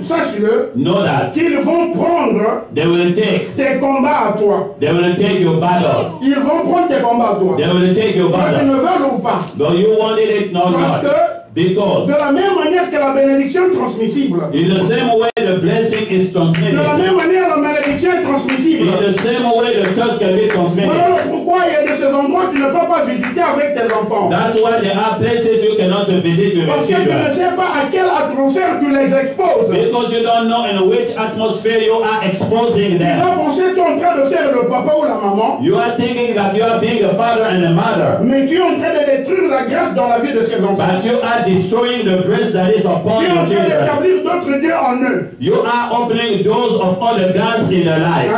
sache-le, know that qu'ils vont prendre they will take combats à toi. They will take your battle. Ils vont prendre tes combats à toi. They will take your Que tu ne battle. veux ou pas. But you wanted it not Parce not. que, Because de la même manière que la bénédiction est transmissible, in the same way the blessing is de la transmitted, même manière la malédiction est transmissible. in the same way the curse can be transmitted. Voilà pourquoi il y a de ces endroits que tu ne peux pas visiter avec tes enfants. That's why there are places you cannot visit with your Parce que tu ne children. sais pas à quelle atmosphère tu les exposes. Because you don't know in which atmosphere you are exposing Tu vas them. penser que tu es en train de faire le papa ou la maman, You are thinking that you are being a father and a mother, mais tu es en train de détruire la grâce dans la vie de ces enfants. but you are destroying the grace that is upon Tu es en your train children. d'établir d'autres dieux en eux. You are opening doors of other gods in their life.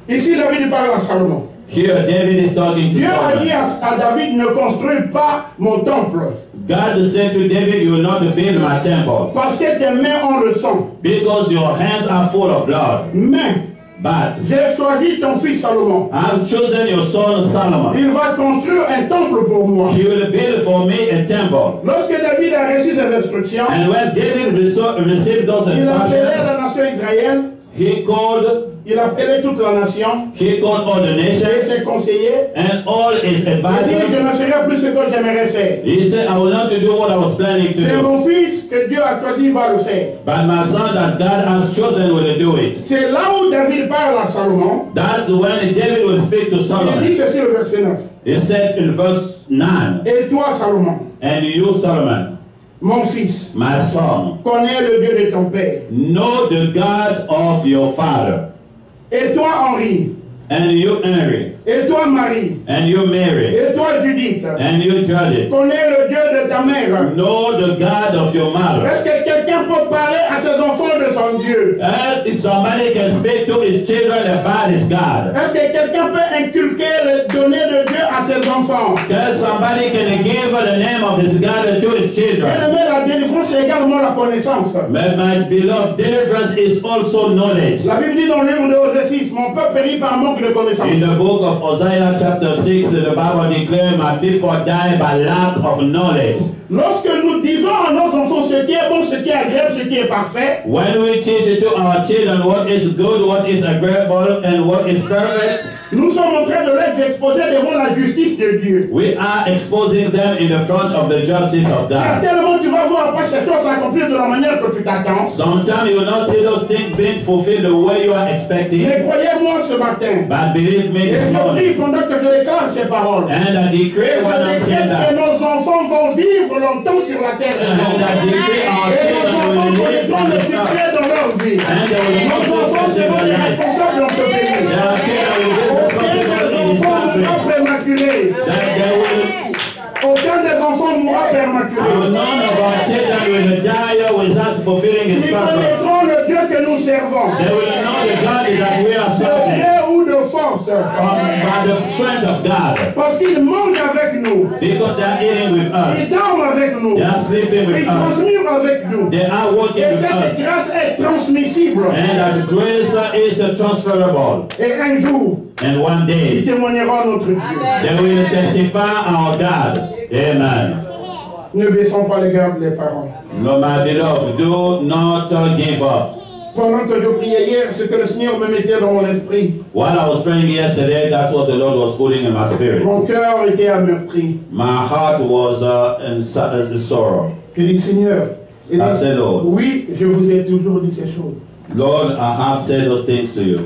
Ici, David parle à Salomon. Here, David is talking to Dieu a dit Solomon. à David, ne construis pas mon temple, God said to David, you will not build my temple, parce que tes mains ont le sang. because your hands are full of blood. Mais But j'ai choisi ton fils Salomon. I've chosen your son Solomon. Il va construire un temple pour moi. He will build for me a temple. Lorsque David a reçu ses instructions, And when David received those il appelait instructions, la nation Israël, he appelait toute la nation, called all the et nations ses conseillers. and all his Il dit, je advisors. ne ferai plus ce que j'aimerais faire. He said, I will not do what I was planning to C'est do. mon fils que Dieu a choisi, il va le faire. But my son that God has chosen will do it. C'est là où David parle à Salomon. That's when David will speak to Il dit Solomon. ceci le verset 9. He said in verse 9, Et toi, Salomon, and you, Solomon, mon fils, my son, connais le Dieu de ton père. know the God of your father. Et toi, Henri, And you, Henry, et toi, Marie, and you, Mary, et toi, Judith, and you, Judith, connais le Dieu de ta mère. know the God of your mother. Est-ce que quelqu'un peut parler à ses enfants de son Dieu? And if somebody can speak to his children about his God, Est-ce que quelqu'un peut inculquer les données de Dieu à ses enfants? that somebody can give the name of his God to his children. Bien-aimé, la délivrance, c'est également la connaissance. My beloved, deliverance is also knowledge. La Bible dit dans le livre de Osée 6, mon peuple périt par manque de connaissance. In the book of Hosea chapter 6, the Bible declares, my people die by lack of knowledge. Lorsque nous disons à nos enfants ce qui est bon, ce qui est agréable, ce qui est parfait, When we teach it to our children what is good, what is agreeable, and what is perfect, nous sommes en train de les exposer devant la justice de Dieu. we are exposing them in the front of the justice of God. Certainement, tu vas voir pas ces choses s'accomplir de la manière que tu t'attends. Sometimes you will not see those things being fulfilled the way you are expecting, Mais croyez-moi ce matin, but believe me et this je morning, prie pendant que je déclare ces paroles. and I decree when I'm Je saying déclare que that, nos enfants vont vivre longtemps sur la terre. and I decree our Et nos children enfants will live connaîtront on le the earth, succès dans leur vie. and they will Nos also enfants success in seront their des life. responsables dans ce pays. Their children will be responsible in this Aucun des enfants country. mourra prématuré. That they will, Aucun des enfants mourra prématuré. none of our children will die without fulfilling his Ils purpose. connaîtront le Dieu que nous servons. They will know the God that we are De serving paix ou de force. by the strength of God, Parce qu'ils mangent avec nous. because they are eating with Ils us, dorment avec nous. they are sleeping Ils with us, transmirent avec nous. they are working Et with cette us, grâce est transmissible. and that grace is transferable. Et un jour, And one ils day témoigneront à notre Dieu. they will testify our God. Amen. Ne baissons pas les gardes, les parents. No, my beloved, do not give up. Pendant que je priais hier, ce que le Seigneur me mettait dans mon esprit, While I was praying yesterday, that's what the Lord was putting in my spirit. mon cœur était ameurtri. My heart was in sorrow. Je dis, Seigneur, Il I dit, said, Lord, oui, je vous ai toujours dit ces choses. Lord, I have said those things to you.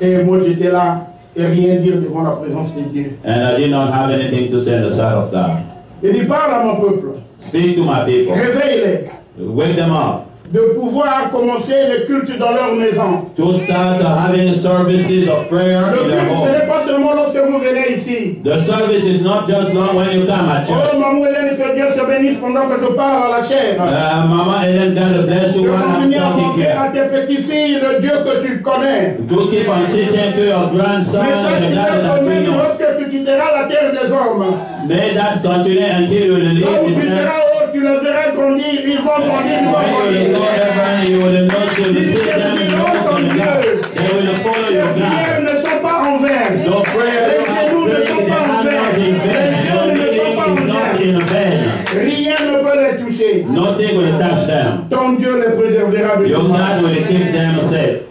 Et moi j'étais là et rien dire devant la présence de Dieu. And I did not have anything to say in the sight of God. Il dit, parle à mon peuple, Speak to my people. réveille-les, Wake them up. de pouvoir commencer le culte dans leur maison. To start having services of prayer Le in their culte, ce home. n'est pas seulement lorsque vous venez ici. The service is not just long when you come at church. Oh, maman Hélène, que Dieu te bénisse pendant que je parle à la chair. Mama Ellen, God bless you Je while I'm continue à talking montrer here. à tes petites-filles le Dieu que tu connais. To keep on teaching to your grandson Mais ça, and the tu God vas that we quand know. lorsque tu quitteras la terre des hommes. May that continue until you Là leave où tu this earth. seras haut, tu les verras grandir, ils vont grandir, ils vont When you will go grandir. heaven, you will not see them, you will walk in God. They will follow Les your prières God. ne sont pas en vain. Your prayer Les you are genoux ne praying, sont they pas en are vain. not in vain. Les Your yeux ne kneeling sont pas en is not vain. in vain. Rien ne peut les toucher. Nothing will touch them. Ton Dieu les préservera de Your tout God mal. will keep them safe.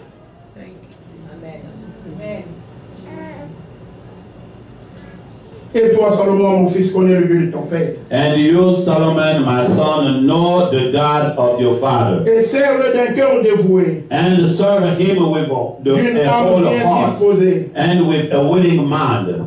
Et toi, Salomon, mon fils, connais le Dieu de ton père. And you, Solomon, my son, know the God of your father. Et serve-le d'un cœur dévoué, And serve him with d'une a âme whole bien heart disposée. and with a willing mind.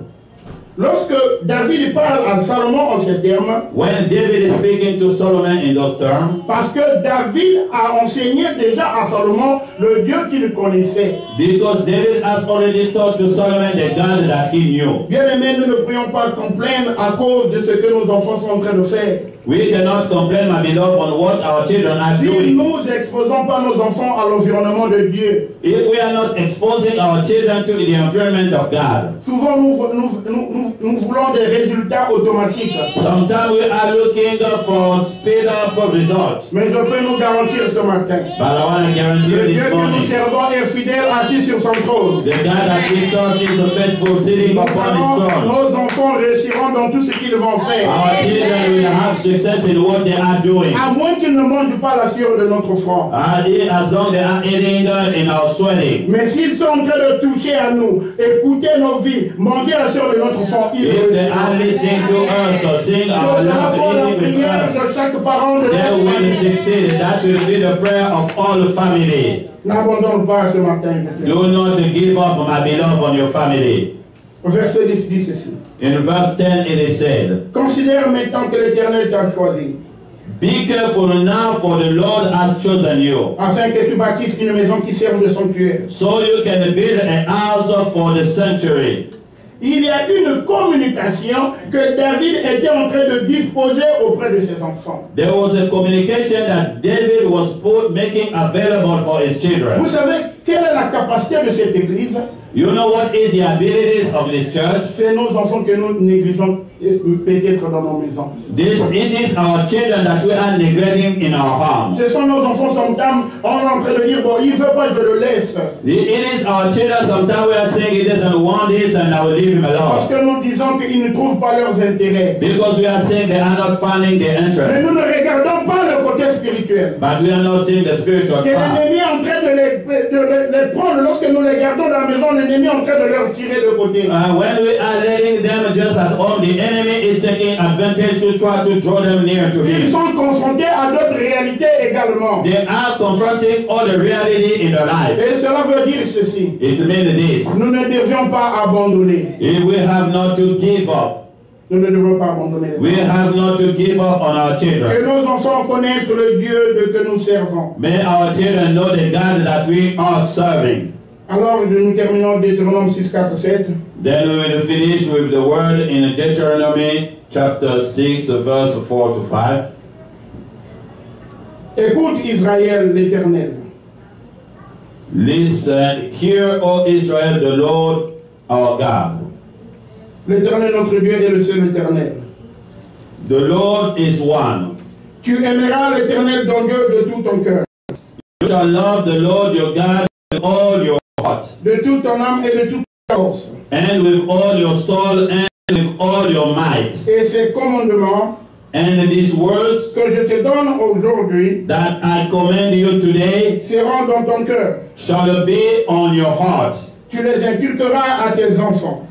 Lorsque David parle à Salomon en ces termes, When David is speaking to Solomon in those terms, parce que David a enseigné déjà à Salomon le Dieu qu'il connaissait. because David has already taught to Solomon the God that he knew. Bien aimé, nous ne pourrions pas complaindre à cause de ce que nos enfants sont en train de faire. We cannot complain, my beloved, on what our children are Si doing. nous n'exposons pas nos enfants à l'environnement de Dieu, If we are not exposing our children to the environment of God, souvent nous voulons des résultats automatiques. sometimes we are looking for speed up results. Mais je peux nous garantir ce matin, But I want to guarantee le you Dieu this que nous morning, servons est fidèle assis sur son trône. the God that we serve is faithful, sitting Nous upon his savons, throne. nos enfants réussiront dans tout ce qu'ils vont faire. Our children will have success in what they are doing. À moins qu'ils ne mangent pas la sueur de notre front. As long they are eating in our sweating. Mais s'ils sont en train de toucher à nous, écouter nos vies, manger la sueur de notre front, ils If they are réussiront. listening to us or sing our Nous avons la love, eating with prière us, de chaque parent de they notre will famille. succeed. That will be the prayer of all family. N'abandonne pas ce matin. je te dis. Do not give up, my beloved, on your family. Verset 10 dit ceci. In verse 10 it is said, Considère maintenant que l'Éternel t'a choisi, be careful now, for the Lord has chosen you, afin que tu bâtisses une maison qui serve de sanctuaire. so you can build a house for the sanctuary. Il y a une communication que David était en train de disposer auprès de ses enfants. There was a communication that David was making available for his children. Vous savez quelle est la capacité de cette église? You know what is the abilities of this church? C'est nos enfants que nous négligeons peut-être dans nos maisons. It is our children that we are neglecting in our homes. Ce sont nos enfants sometimes, on est en train de dire, bon, il ne veut pas, je le laisse. It is our children, sometimes we are saying he doesn't want this and I will leave him Parce alone. que nous disons qu'ils ne trouvent pas leurs intérêts. Because we are saying they are not finding the Mais interest. nous ne regardons pas le côté spirituel. But we are not seeing the spiritual Que part. l'ennemi est en train de les prendre. Lorsque nous les gardons dans la maison, l'ennemi est en train de leur tirer de côté. When we are letting them just at home, the enemy is taking advantage to try to draw them near to Ils him. sont confrontés à d'autres réalités également. They are confronting all the reality in their life. Et cela veut dire ceci. It means this. Nous ne devions pas abandonner. We have not to give up. Nous ne devons pas abandonner. We have not to give up on our Que children. nos enfants connaissent le Dieu que nous servons. May our children know the God that we are serving. Alors, nous terminons Deutéronome 6, 4, 7. Then we will finish with the word in Deuteronomy chapter 6, verse 4 to 5. Écoute Israël l'Éternel. Listen, hear, O Israel, the Lord our God. L'Éternel notre Dieu est le seul Éternel. The Lord is one. Tu aimeras l'Éternel ton Dieu de tout ton cœur, You shall love the Lord your God with all your heart, de toute ton âme et de toute ta force. and with all your soul, and with all your might. Et ces commandements And these words que je te donne aujourd'hui that I command you today seront dans ton cœur. shall be on your heart. Tu les inculqueras à tes enfants.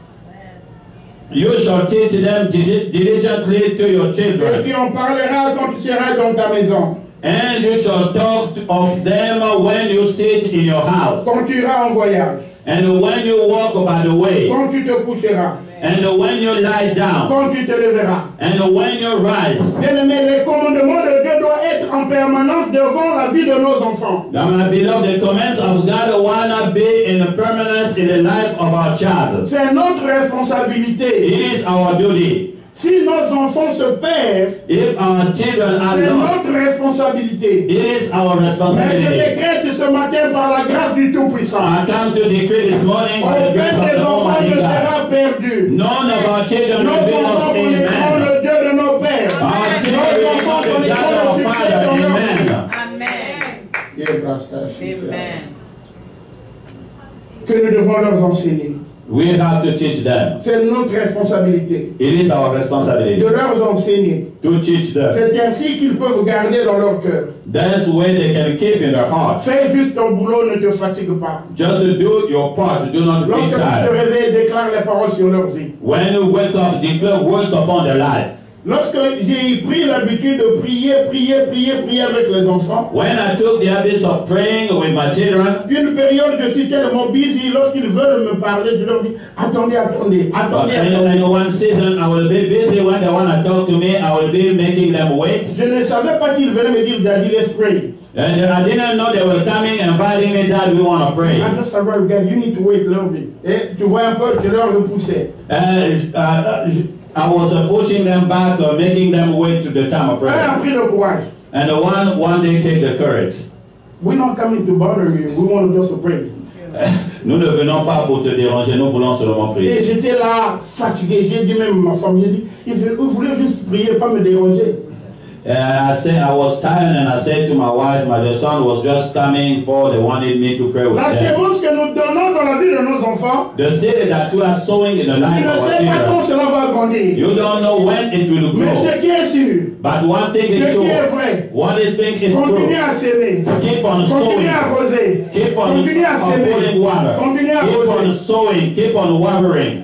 You shall teach them diligently to your Et children, tu en parleras quand tu seras dans ta maison. And you shall talk of them when you sit in your house, quand tu iras en voyage, and when you walk by the way, quand tu te coucheras, and when you lie down, quand tu te lèveras. and when you rise. Bien-aimés, les commandements de Dieu doivent être en permanence devant la vie de nos enfants. Now, my beloved, the commands of God wanna be in permanence in the life of our child. C'est notre responsabilité. It is our duty. Si nos enfants se perdent, If our children are c'est lost, notre responsabilité. it is our Mais je responsibility. décrète ce matin par la grâce du Tout-Puissant. I come to decree this morning by the grace Aucun of des the enfants ne Almighty God. sera perdu. None of our children Nos will be lost. enfants connaîtront Amen. le Dieu de nos pères. Our Nos children will enfants know the God connaîtront of le our succès Father. dans leur vie. Amen. Amen. Que nous devons leur enseigner. We have to teach them. C'est notre responsabilité It is our de responsibility leur enseigner. to teach them. C'est ainsi qu'ils peuvent garder dans leur cœur. That's where they can keep in their hearts. Fais juste ton boulot, ne te fatigue pas. Just do your part. Do not be Lorsque tu te tired. réveilles, déclare les paroles sur leur vie. When you wake up, declare words upon their life. Lorsque j'ai pris l'habitude de prier avec les enfants, When I took the habit of praying with my children, une période, je suis tellement busy, lorsqu'ils veulent me parler, je leur dis, attendez. in one season, I will be busy. When they want to talk to me, I will be making them wait. Je ne savais pas qu'ils venaient me dire, Daddy, let's pray. And I didn't know they were coming and inviting me that we want to pray. I just arrived, guys, you need to wait a little bit. Et tu vois un peu, je leur repoussais. I was pushing them back, making them wait to the time of Un a prayer. pris le courage. And the one day take the courage. We're not coming to bother you, we want just to pray. Nous ne venons pas pour te déranger, nous voulons seulement Et prier. j'étais là, fatigué, j'ai dit même à ma femme, j'ai dit, vous voulez juste prier, pas me déranger. I said I was tired, and I said to my wife, the son was just coming for. They wanted me to pray with La them. sémence que nous donnons dans la vie de nos enfants, The seed that you are sowing in the tu life ne of our sais pas children, quand cela va grandir. you don't know when it will Mais grow. ce qui est sûr, But one thing ce is qui est sure. vrai, One thing is continuez true. à s'aimer, Keep on continuez sowing. à arroser, Keep on continuez à s'aimer, pouring water. continuez à Keep on arroser. sowing. Keep on watering.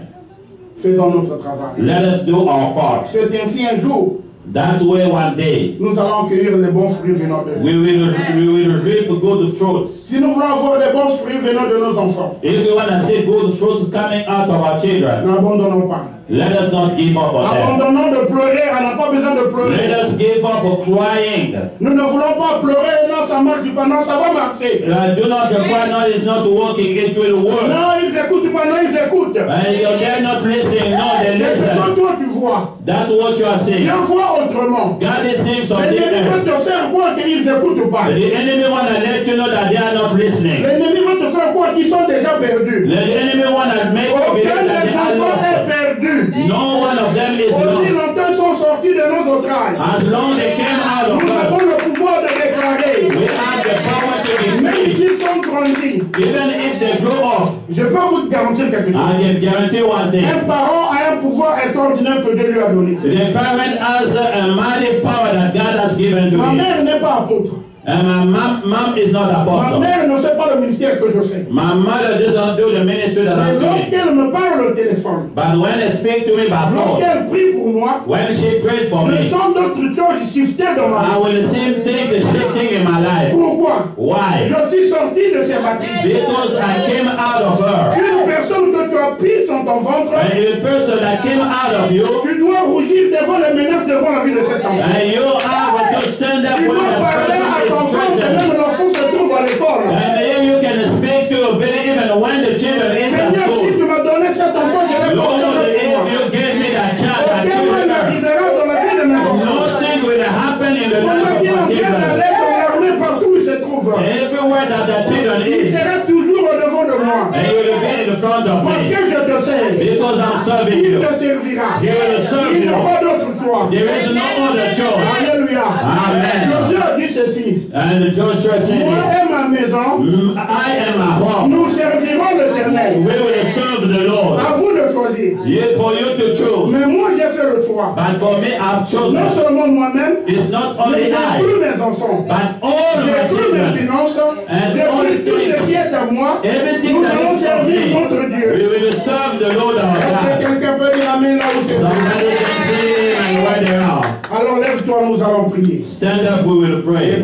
Faisons notre travail. Let us do our part. C'est ainsi un jour, That's where one day nous allons cueillir les bons fruits venant de nous. we will reap good fruits. Si nous voulons avoir des bons fruits venant de nos enfants, If we want to see good fruits coming out of our children, n'abandonnons pas. let us not give up on them. Abandonnons de pleurer, on n'a pas besoin de Let pleurer. us give up on crying. Nous ne voulons pas pleurer, non, ça marche pas, non, ça va marcher. Do not cry, no, it's not working, it will work. Non, ils écoutent pas, non, ils écoutent. And they're not listening, no, they C'est ce que listen. toi tu vois. That's what you are saying. Viens voir autrement. God is saying something L'ennemi veut else. te faire croire qu'ils n'écoutent pas. The enemy want to let you know that they are not listening. L'ennemi veut te faire croire qu'ils sont déjà perdus. The enemy want to make you believe Aucun that des they are enfants est lost. perdu. No one of them is Aussi lost. longtemps ils sont sortis de nos entrailles. As long they came out of Nous avons God, le pouvoir de déclarer. we have the power to Même decree. s'ils sont grandis, Even if they grow up, je peux vous garantir quelque chose. I can guarantee one thing. Un parent a un pouvoir extraordinaire que Dieu lui a donné. The parent has a mighty power that God has given to Ma him. mère n'est pas apôtre. And my mom is not Ma apostle. mère ne fait pas le ministère que je fais. My mother doesn't do the ministry that Mais I'm doing. lorsqu'elle me parle au téléphone, But when they speak to me by phone, lorsqu'elle prie pour moi, when she prayed for je me, sens d'autres choses shifter dans ma I vie. will see things shifting in my life. Pourquoi? Why? Je suis sorti de ces matrices. Because I came out of her. Une personne que tu as prise dans ton ventre, And the person that came out of you, tu dois rougir devant les menaces, devant la vie de cet enfant. and you are to stand up Tu when dois the parler à ton person enfant, is threatened. même l'enfant se trouve à l'école. And if you can speak to your baby even when the children is at Seigneur, si tu school. m'as donné cet enfant, je l'ai Lord, porté if avec moi. you gave me that child, I Aucun mal give her. n'arrivera dans la vie de mes enfants. Nothing will happen in the Pendant life qu'il of en our vient children. d'aller dans l'armée partout où il se trouve, Everywhere that the children il is, sera toujours au devant de moi. and you will be in front of Parce me. que je te sers. Because I'm serving Il you. te servira. He will serve Il n'y a you. pas d'autre choix. There is no other choice. Alléluia. Amen. Josué a dit ceci. And Joshua said Moi this, et ma maison, I am a home. nous servirons l'Éternel. We will serve the Lord. À vous de choisir. Yet for you to choose. Mais moi, j'ai fait le choix. But for me, I've Non chosen. seulement moi-même, It's not mais only j'ai I, tous mes enfants. but all J'ai my tous mes children. finances. And J'ai all pris tout things. ce qui est à moi. Everything Nous that allons is of servir notre me, Dieu. we will serve the Lord our Est-ce que God. quelqu'un peut dire Amen là où c'est? Somebody can say amen where they are. Alors lève-toi. Lève-toi, nous allons prier. Stand up, we will pray.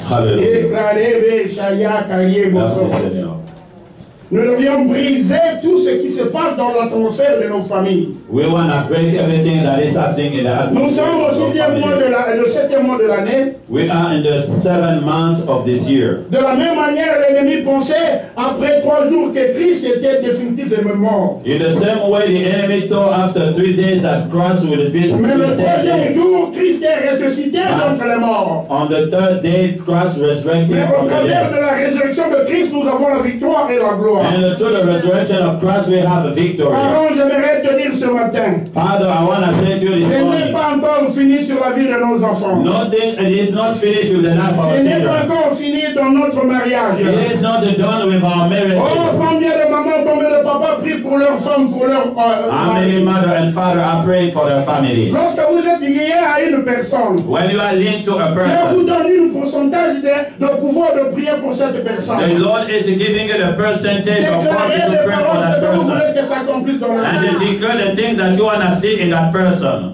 Hallelujah. Merci, Seigneur. Nous devions briser tout ce qui se passe dans l'atmosphère de nos familles. We want to break everything that is happening in the atmosphere. Nous sommes au 7e mois de l'année. We are in the 7th month of this year. De la même manière, l'ennemi pensait, après 3 jours, que Christ était définitivement mort. In the same way, the enemy thought after 3 days that Christ will be Mais le 3e dead. jour, Christ est ressuscité d'entre les morts. On the 3rd day, Christ resurrected Mais au from the travers dead. de la résurrection de Christ, nous avons la victoire et la gloire. And through the resurrection of Christ, we have a victory. Parents, j'aimerais te dire ce matin, Father, I want to say to you this ce n'est morning, pas encore fini sur la vie de nos enfants. nothing, it is not finished with the life of our Ce n'est pas children. encore fini dans notre mariage. It is not done with our marriage. Oh, combien de mamans, combien de papas prient pour leurs femmes, pour leurs How many mother and father are praying for their family? Lorsque vous êtes lié à une personne, When you are linked to a Dieu vous person, donne un pourcentage de pouvoir de prier pour cette personne. the Lord is giving you the percentage of what Déclarez to les pray for paroles that que vous person. voulez que s'accomplissent dans la And vie. they declare the things that you want to see in that person.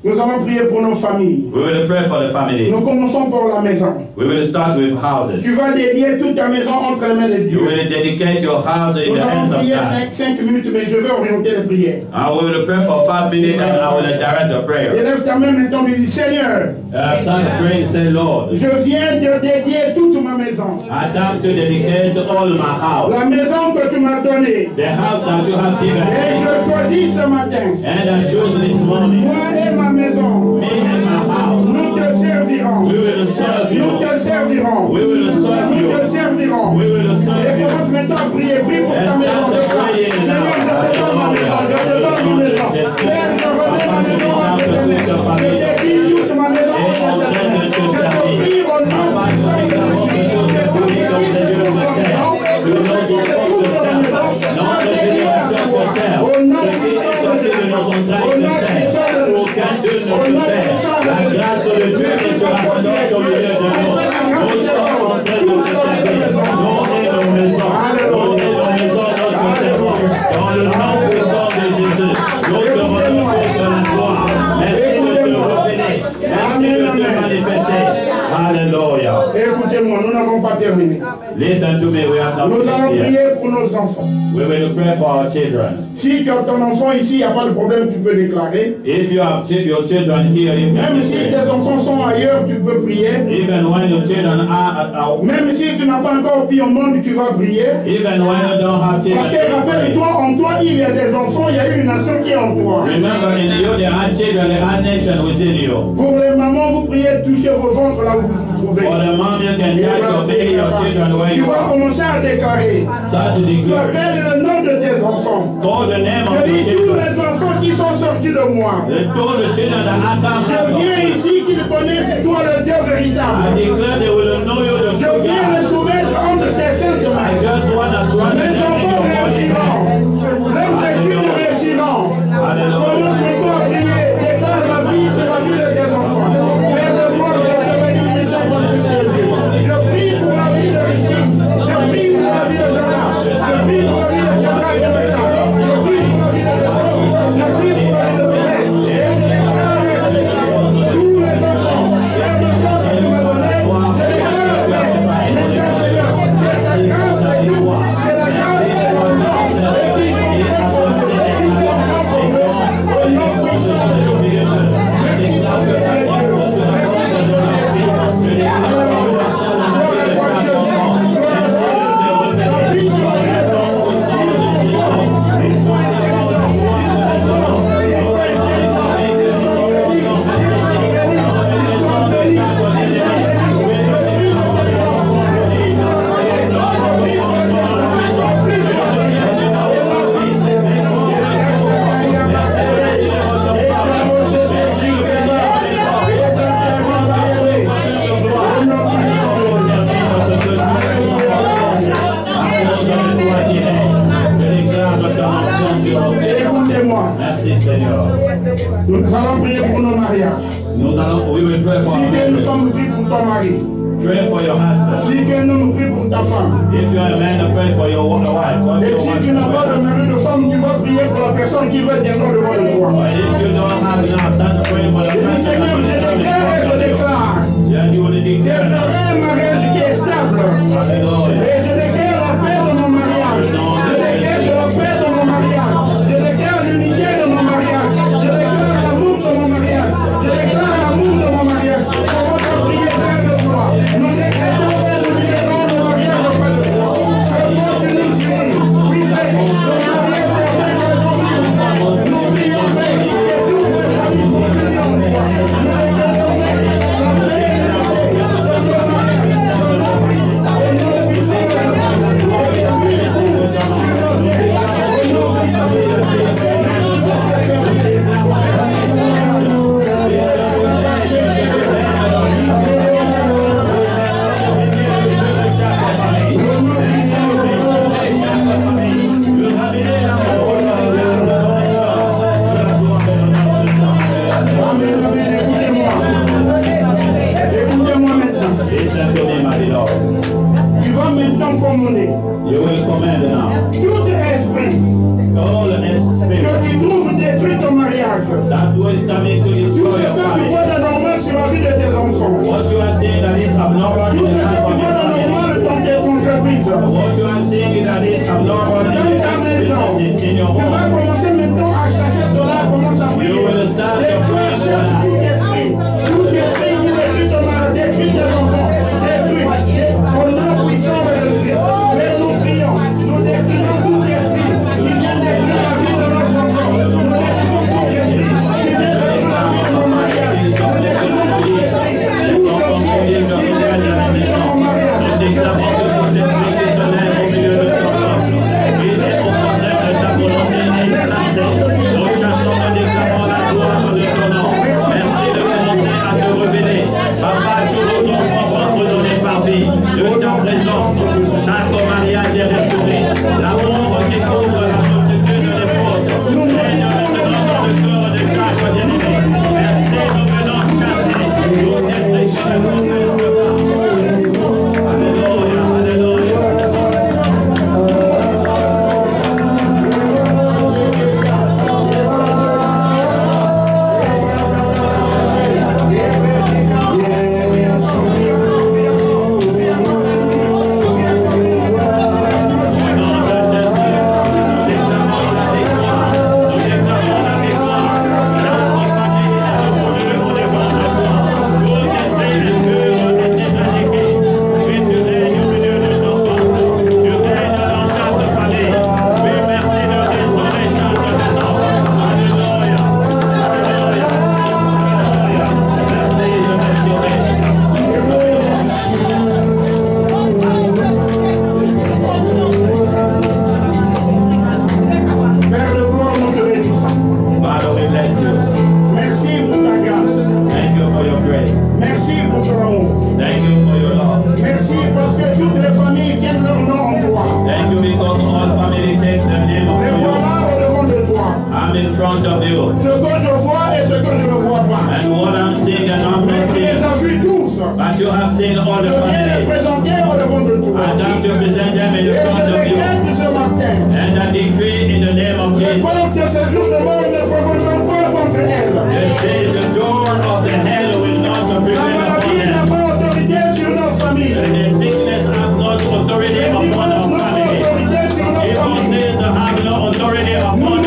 Nous allons prier pour nos familles. We will pray for the family. Nous commençons par la maison. We will start with houses. Tu vas dédier toute ta maison entre les mains de You Dieu. will dedicate your house in Nous the allons hands of prier God. 5 minutes, mais je vais orienter les prières. I will pray for 5 minutes and I will direct the prayer. Élève ta main maintenant et dis, Seigneur, Start praying, say, Lord, je viens de dédier toute ma maison. I come to dedicate all my house. La maison que tu m'as donnée. The house that you have given Et me. je choisis ce matin, And I choose this morning, moi et ma maison, me and my house. nous te servirons. We will serve Nous you. te servirons. We will serve Nous te you. servirons. We will serve Et you. commence maintenant à prier. Prie pour ta maison. Seigneur, je te donne ma maison. Je te donne ma maison. Père, je remets ma maison entre tes mains. Je dédie toute ma maison entre tes mains. Je t'offre au nom puissant de Jésus. Je te service de toute ma maison. Je service de toute ma maison. Je dédie à toi. Au nom puissant de Jésus. Au nom puissant de Jésus. Au nom puissant de Jésus. La grâce de Dieu que tu as donné au milieu de nous. Nous sommes en train de te servir. Donnez nos maisons. Donnez nos maisons, notre Seigneur. Dans le nom puissant de Jésus. Nous te remercions de la gloire. Merci de te révéler. Merci de te manifester. Alléluia. Écoutez-moi, nous n'avons pas terminé. Listen to me, we have not Nous allons finished yet. prier pour nos enfants. We will pray for our children. Si tu as ton enfant ici, il n'y a pas de problème, tu peux déclarer. If you have your children here, you can Même si pray. tes enfants sont ailleurs, tu peux prier. Even when your children are out, Même si tu n'as pas encore pris au monde, tu vas prier. even when you don't have children, Parce que you pray. rappelle-toi, en toi, il y a des enfants, il y a une nation qui est en toi. Remember, in you there are children, there are nation within you. Pour les mamans, vous priez, touchez vos ventres là où vous vous trouvez. For the mom, you can touch your baby, your children where Tu you vas are. commencer à déclarer. Start to Tu declare. appelles le nom de tes enfants. Call the name of Je your dis tous children. les enfants qui sont sortis de moi. Call the children that are come Je out. viens ici qu'ils connaissent toi le Dieu véritable. I declare they will know you the Je true viens les God. soumettre entre tes saintes I mains. just want to surrender Les them in enfants your body. réussiront. Leurs études réussiront. Commence maintenant à prier. Déclare la vie sur la vie de tes enfants. Père de gloire, je te bénis, miséricordieux Dieu. Je prie pour la vie de Richie. Je prie pour la vie de Zara. Je prie pour la vie de Cédric et de Mesa. Je prie pour la vie de Jacob. Je prie pour la vie de Céleste. Et je déclare tous les enfants. Père de gloire que tu m'as donné. Je déclare maintenant, Seigneur, que ta grâce est nous. Que la grâce est en nous. Et qui au nom puissant de Jésus. Merci pour le Écoutez-moi, Merci Seigneur. nous allons prier pour nos mariages. Nous allons, we will pray for Si our que nous marriage. sommes pris pour ton mari, Pray for your husband. si que nous nous prie pour ta femme, If you are a man, pray for your wife. What et you si want tu to n'as pas pray. de mari de femme, tu vas prier pour la personne qui veut dire non devant le roi. If you don't have enough, start praying for the Je dis, person Seigneur, je déclare et je déclare Yeah, you will que declare now. j'aurai un mariage qui est stable. Hallelujah. Et je déclare la paix dans mon mariage. Je déclare la paix dans mon mariage. Je déclare l'unité dans mon mariage. Je déclare l'amour dans mon mariage. Je déclare l'amour dans mon mariage. Commence à prier vers le roi. Nous déclarons et nous libérons le mariage auprès de toi. Que Dieu nous unisse. Oui, Père, le mariage est fait de ton nom. Nous prions, Père, que toutes les familles sont unies en toi. Nous déclarons, Père, la paix et la paix dans nos mariages, dans nos vies. Et nous puissions écoutez-moi maintenant. Listen to me, my beloved. Tu vas maintenant commander You will command now. tout esprit All the spirit que tu trouves détruit ton mariage. that who is coming to Tout destroy ce your que tu family. vois d'anormal sur la vie de tes enfants. What you are saying that is abnormal in Tout the ce que life tu of vois your family. d'anormal dans tes entreprises. What you are saying that is abnormal in Dans the ta maison. business in your Tu vas home. commencer maintenant à chasser cela, commence à prier. You will start your prayer Détruis now. tout esprit qui détruit ton mari, détruis tes enfants, détruis. Au nom puissant de Jésus. Mais nous prions, nous détruisons tout esprit qui vient détruire la vie de nos enfants. Nous détruisons tout esprit qui vient détruire la vie de nos mariages. Nous détruisons tout esprit, tout dossier qui vient détruire la vie de nos mariages. Nous déclarons que tout esprit qui se lève au milieu de ton corps, il est au contraire de ta volonté exaltée. Nous chassons, nous déclarons la gloire de ton nom. Merci de commencer à te révéler. Papa, tous nos enfants sont redonnés par vie de ta présence. Chaque mariage est restauré. L'amour qui couvre la multitude des fautes. Règne maintenant dans le cœur de chaque bien-aimé. Merci, nous venons chasser tout esprit qui ne nous reste pas. Alléluia, alléluia. Père de gloire, nous te bénissons. Father, we bless you. Merci pour ta grâce. Thank you for your grace. Merci pour ton amour. Thank you for your love. Merci parce que toutes les familles tiennent leur nom en toi. Thank you because all family takes the name of Et you. voilà au-devant de toi. I'm in front of you. Ce que je vois et ce que je ne vois pas. And what I'm seeing and I'm Mais not tu les seeing. as vus tous. But you have seen all Je the viens les family. présenter au-devant de toi. And I'm to present them in Et the front je of you. décrète ce matin. And I decree in the name of Je Jesus. pense que ce jour de mort ne provoquera pas contre elle. The door of the hell will not La prevail maladie upon n'a them. pas autorité sur notre famille. And the sickness has not authority Les upon divorces our n'ont pas family. autorité sur notre famille. Divorces have no authority upon